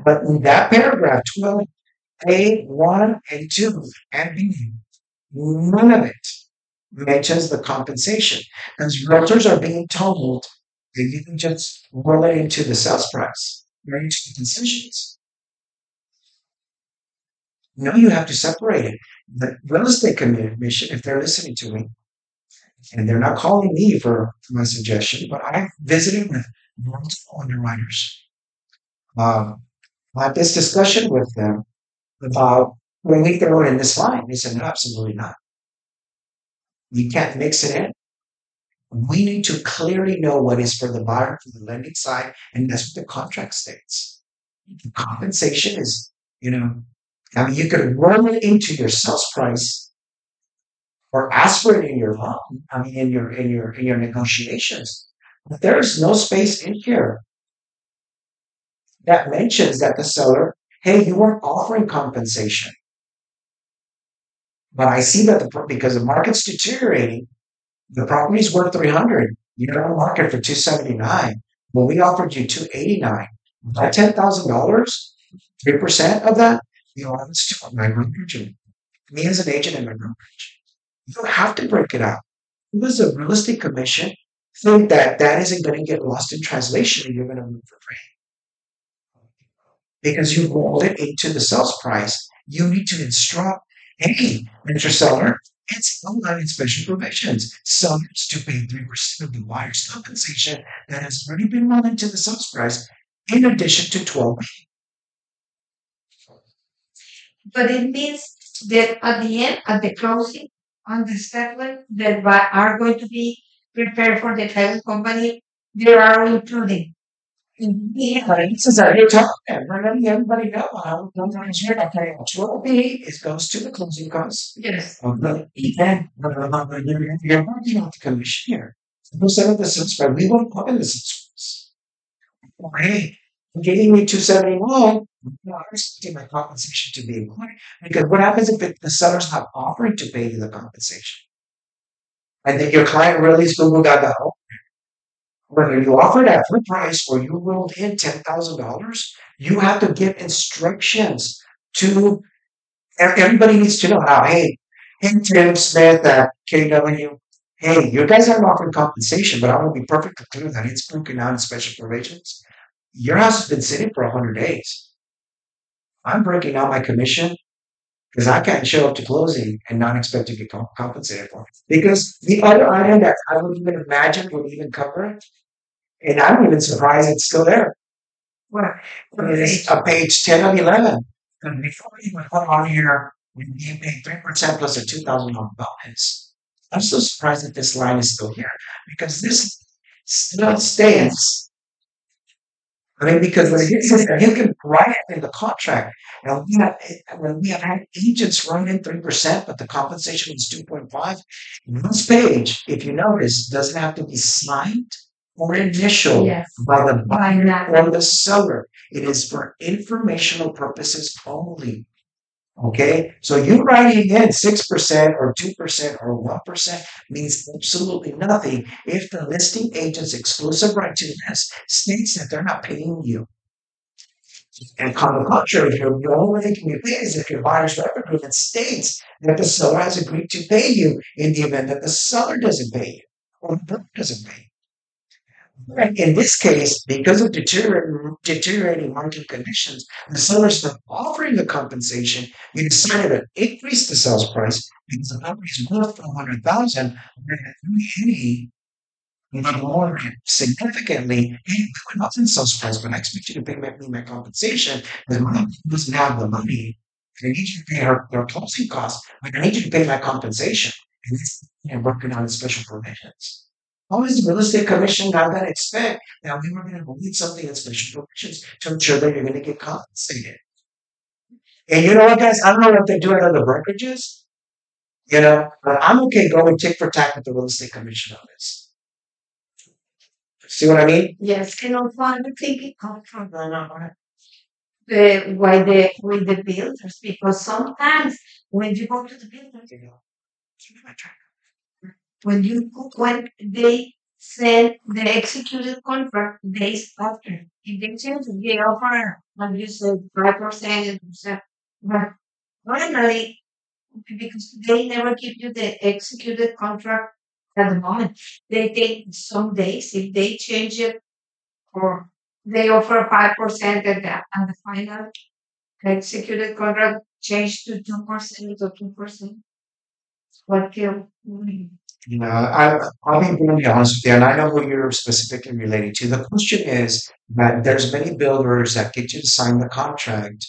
But in that paragraph, 12A, 1 and 2, and B, none of it mentions the compensation. Because realtors are being told that you can just roll it into the sales price, right into the concessions. No, you have to separate it. The real estate commission, if they're listening to me, and they're not calling me for my suggestion, but I've visited with multiple underwriters. Um, I had this discussion with them about when we throw it in this line. They said, no, absolutely not. You can't mix it in. We need to clearly know what is for the buyer, for the lending side, and that's what the contract states. The compensation is, I mean, you could roll it into your sales price or ask for it in your loan. I mean, in your negotiations. But there is no space in here that mentions that the seller, hey, you weren't offering compensation. But I see that because the market's deteriorating, the property's worth 300. You're on the market for 279. Well, we offered you 289. That $10,000, 3% of that, it's to my brokerage. Me as an agent in my brokerage. You don't have to break it out. Who does a real estate commission think that that isn't going to get lost in translation and you're going to move for free? Because you rolled it into the sales price. You need to instruct, hey, Mr. Seller, it's outlined in special provisions. Sellers to pay 3% of the buyer's compensation that has already been rolled into the sales price, in addition to 12. But it means that at the end, at the closing, on the statement that are going to be prepared for the title company, they are included. This is our new time. We're letting everybody know how sometimes you're not paying 12B. It goes to the closing costs. Yes. Of the event, you're working out the commission here. Percent of the subscribe, we won't put in the subscribers. Hey, I'm giving you 271. I'm expecting my compensation to be included. Because what happens if the seller's not offering to pay you the compensation? And then your client really is Google Gaga. Whether you offered at full price or you rolled in $10,000, you have to give instructions to everybody needs to know how. Hey, Tim Smith at KW. Hey, you guys aren't offering compensation, but I want to be perfectly clear that it's broken out in special provisions. Your house has been sitting for 100 days. I'm breaking out my commission because I can't show up to closing and not expect to get compensated for it. Because the other item that I would even imagine would even cover it, and I'm even surprised it's still there. Well, It is page 10 of 11. And before you would put on here, when you pay 3% plus a $2,000 bonus. I'm so surprised that this line is still here because this still stands. I mean, because when it says that you can write it in the contract, and when we have had agents run in 3%, but the compensation was 2.5, this page, if you notice, doesn't have to be signed or initialed yes. by the By buyer that. or the seller. It is for informational purposes only. Okay, so you writing in 6% or 2% or 1% means absolutely nothing if the listing agent's exclusive right to this states that they're not paying you. And on the contrary, the only thing you pay is if your buyer's rep agreement states that the seller has agreed to pay you in the event that the seller doesn't pay you or the broker doesn't pay you. In this case, because of deteriorating market conditions, the seller's not offering the compensation. You decided to increase the sales price because the property is worth $400,000. Any more significantly, hey, we're not in sales price, but I expect you to pay me my compensation because my doesn't have the money. I need you to pay her closing costs, but I need you to pay my compensation. And it's working on special provisions. How is the real estate commission not going to expect that we were going to believe something in special provisions to ensure that you're going to get compensated? And you know what, guys? I don't know what they're doing on the brokerages, but I'm okay going tick for tack with the real estate commission on this. See what I mean? Yes, and also I would think it comes from the why the with the builders because sometimes when you go to the builders, when they send the executed contract days after, if they change it, they offer, like you said, 5%, but finally, because they never give you the executed contract at the moment, they take some days if they change it or they offer 5% at the final executed contract change to 2% or 2%. What you I'll be really honest with you, and I know who you're specifically relating to. The question is that there's many builders that get you to sign the contract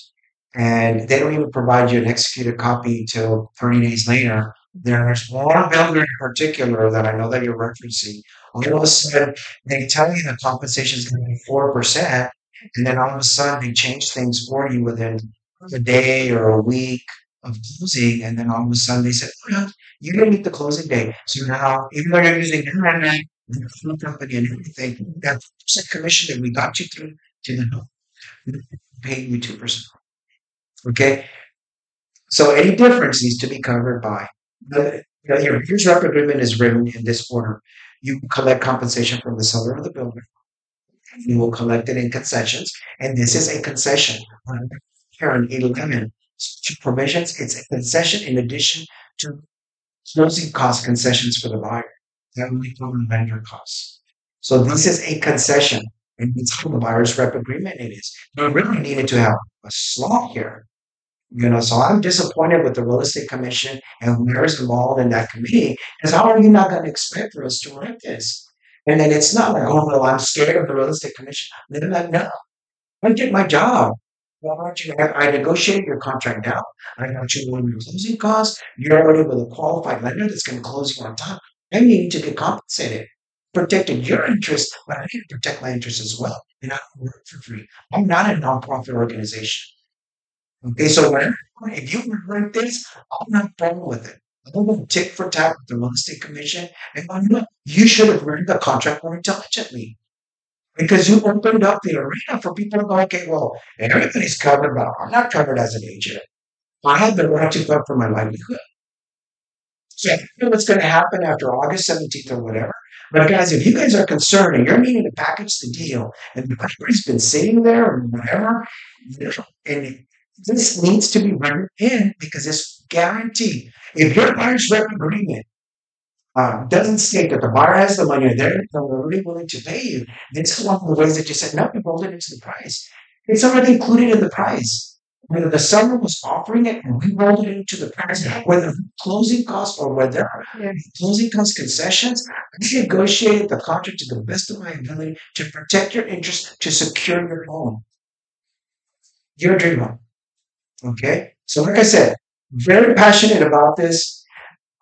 and they don't even provide you an executed copy till 30 days later. There's one builder in particular that I know that you're referencing. All of a sudden, they tell you the compensation is going to be 4%, and then all of a sudden they change things for you within a day or a week of closing, and then all of a sudden they said, "Oh, no, you didn't meet the closing date. So now, even though you're using internet, the phone company and everything, that percent commission that we got you through to the no, we pay you 2%." Okay, so any difference needs to be covered by your use rep agreement is written in this order. You collect compensation from the seller of the building. You will collect it in concessions, and this is a concession. Here on 11, two provisions, it's a concession in addition to closing cost concessions for the buyer. That will cover vendor costs. So this is a concession, and it's how the buyer's rep agreement it is. We really needed to have a slot here. So I'm disappointed with the real estate commission and whoever's involved in that committee, because how are you not going to expect for us to write this? And then it's not like, oh, well, I'm scared of the real estate commission. Then I'm like, no, I did my job. Why don't you I negotiated your contract down. I got you one of your closing costs. You're already with a qualified lender that's going to close you on time. I need to get compensated. Protected your interest, but I need to protect my interest as well. And I don't work for free. I'm not a nonprofit organization. Okay, so if you rent this, I'm not problem with it. I'm going to tick for tack with the real estate commission. And you should have written the contract more intelligently because you opened up the arena for people to go, okay, well, everybody's covered, but I'm not covered as an agent. I have the right to cover for my livelihood. So I don't know what's going to happen after August 17th or whatever. But guys, if you guys are concerned and you're needing to package the deal and the property's been sitting there or whatever, and this needs to be written in because it's guaranteed. If your buyer's rep agreement doesn't state that the buyer has the money and they're already willing to pay you, this is one of the ways that you said, no, we rolled it into the price. It's already included in the price. Whether the seller was offering it and we rolled it into the price, whether closing costs or whether closing cost concessions, I negotiated the contract to the best of my ability to protect your interest, to secure your home, your dream home. Okay, so like I said, very passionate about this.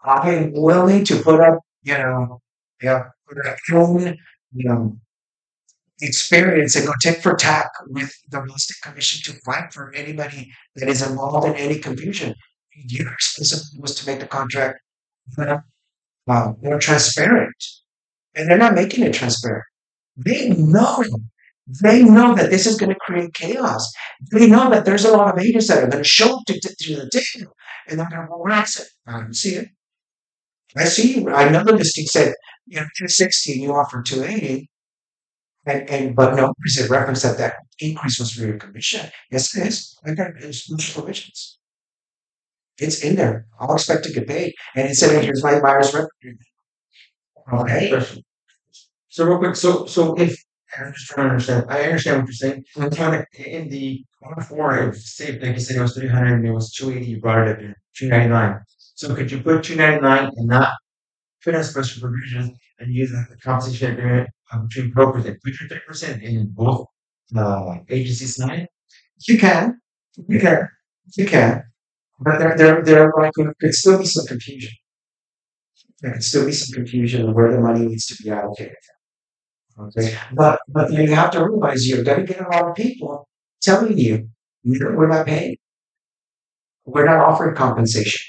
I'm willing to put up, put up own, experience and go tick for tack with the real estate commission to fight for anybody that is involved in any confusion. Your responsibility was to make the contract uh, more transparent, and they're not making it transparent. They know. They know that this is going to create chaos. They know that there's a lot of agents that are going to show up to the table, and they're going to, well, where is it? I don't see it. I see you. I know the listing said, 260 and you offered 280. And but no, because it referenced that increase was for your commission. Yes, it is. I got exclusion provisions. It's in there. I'll expect to get paid. And it said, here's my buyer's rep agreement. Okay. Question. So real quick, so if I'm just trying to understand, I understand what you're saying. I'm trying to in the on four, if say like you said it was 300 and it was 280, you brought it up to 299. So could you put 299 and not put in special provisions and use the compensation agreement between brokers and put your 30% in both agencies nine? You can. You can. You can. But there like could still be some confusion. There could still be some confusion of where the money needs to be allocated. Okay. But you have to realize you're going to get a lot of people telling you, we're not paying. We're not offering compensation.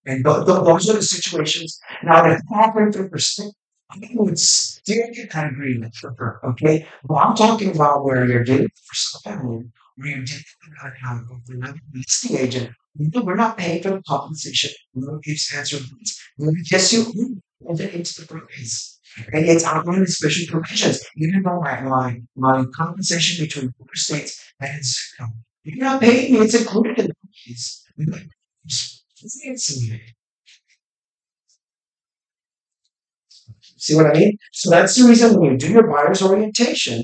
And those are the situations. Now, they're offering 3%. I would still get that agreement for her, okay? Well, I'm talking about where you're dealing for someone, where you're dealing with another listing agent. No, we're not paying for the compensation. No ifs, ands, or buts. No, yes, you and then it's the price. And it's outlined in special provisions. Even though my compensation between four states and zero, you're not paying me, it's included in the price. It's See what I mean? So that's the reason when you do your buyer's orientation,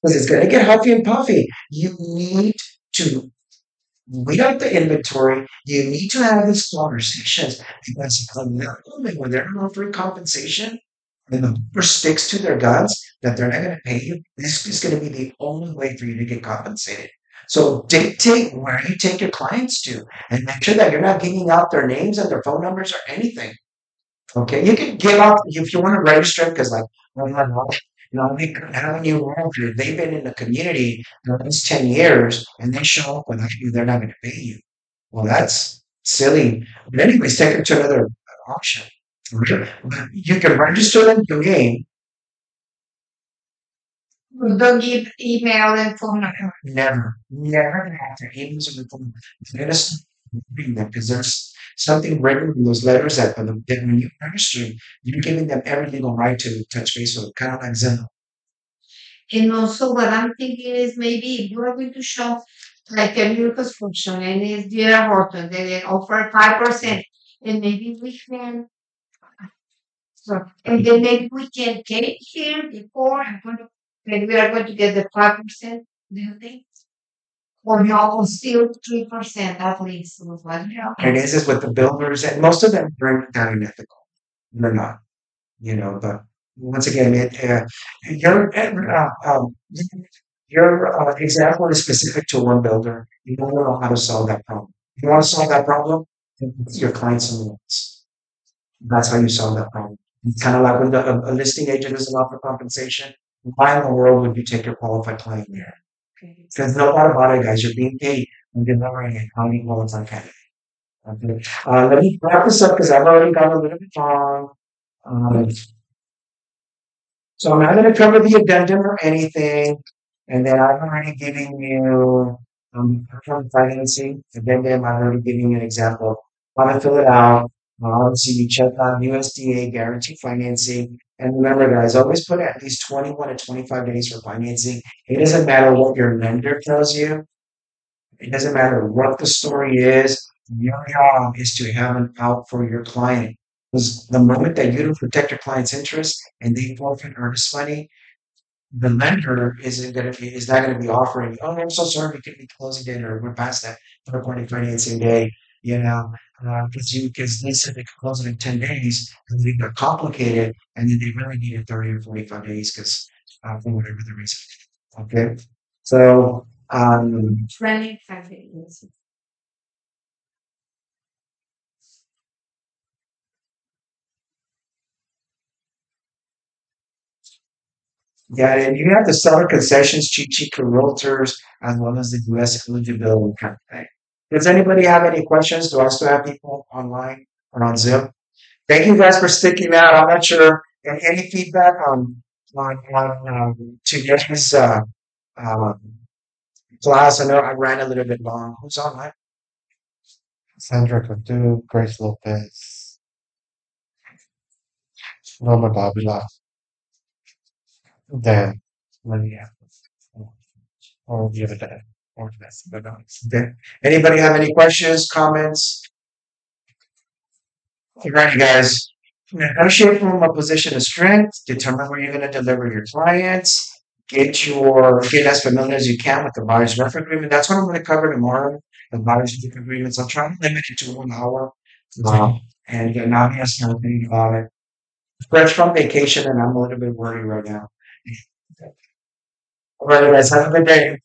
because it's going to get huffy and puffy, you need to weed out the inventory. You need to have these conversations because when they're not offering compensation and the buyer sticks to their guns that they're not going to pay you, this is going to be the only way for you to get compensated. So dictate where you take your clients to and make sure that you're not giving out their names and their phone numbers or anything. Okay, you can give up if you want to register because, like, well, they could have you wrong if they've been in the community for at least 10 years and they show up without you, they're not going to pay you. Well, that's silly. But anyways, take it to another option. Okay? But you can register them to me. Don't give email and phone number. Never have their emails or their phone. Let us read them because there's something written in those letters that when you register, you're giving them every legal right to touch base with, kind of like Zillow. And also what I'm thinking is maybe if you are going to show like a new construction and it's dear Horton, then they offer 5%. And maybe we can so and then maybe we can get here before maybe we are going to get the 5%, do you think? Or no, still 3% at least was what you And this is with the builders, and most of them are not unethical. They're not, but once again, your, your example is specific to one builder. You don't know how to solve that problem. You want to solve that problem? It's your clients and wants. That's how you solve that problem. It's kind of like when a listing agent doesn't offer compensation. Why in the world would you take your qualified client there? Okay. Because no doubt about it, guys, you're being paid and delivering a highly qualified candidate. Okay. Let me wrap this up because I've already gone a little bit long. Um, so I'm not going to cover the addendum or anything. And then I've already given you from financing addendum. I've already given you an example of how to fill it out. Obviously, you check on USDA guarantee financing. And remember, guys, always put at least 21 to 25 days for financing. It doesn't matter what your lender tells you. It doesn't matter what the story is. Your job is to have an out for your client. Because the moment that you don't protect your client's interest and they forfeit earnest money, the lender is not gonna be offering, oh, I'm so sorry, we couldn't be closing date or we're past that third party financing day, because they said they could close it in 10 days and they got complicated and then they really needed 30 or 45 days because for whatever the reason. Okay. So 25 days. yeah, and you have the seller concessions, cheat sheet for realtors, as well as the US eligibility kind of thing. Does anybody have any questions? Do I still have people online or on Zoom? Thank you guys for sticking out. I'm not sure any feedback on today's um, class. I know I ran a little bit long. Who's online? Sandra Cadu, Grace Lopez, Roma Babila, Dan, Lydia, or the other day, or that's but no, Dan. Anybody have any questions, comments? Alrighty, guys. Negotiate from a position of strength. Determine where you're going to deliver your clients. Get as familiar as you can with the buyer's ref agreement. That's what I'm going to cover tomorrow. The buyer's ref agreements. I'll try to limit it to 1 hour. And again, now he has to think about it. Fresh from vacation, and I'm a little bit worried right now. All right, guys. Have a good day.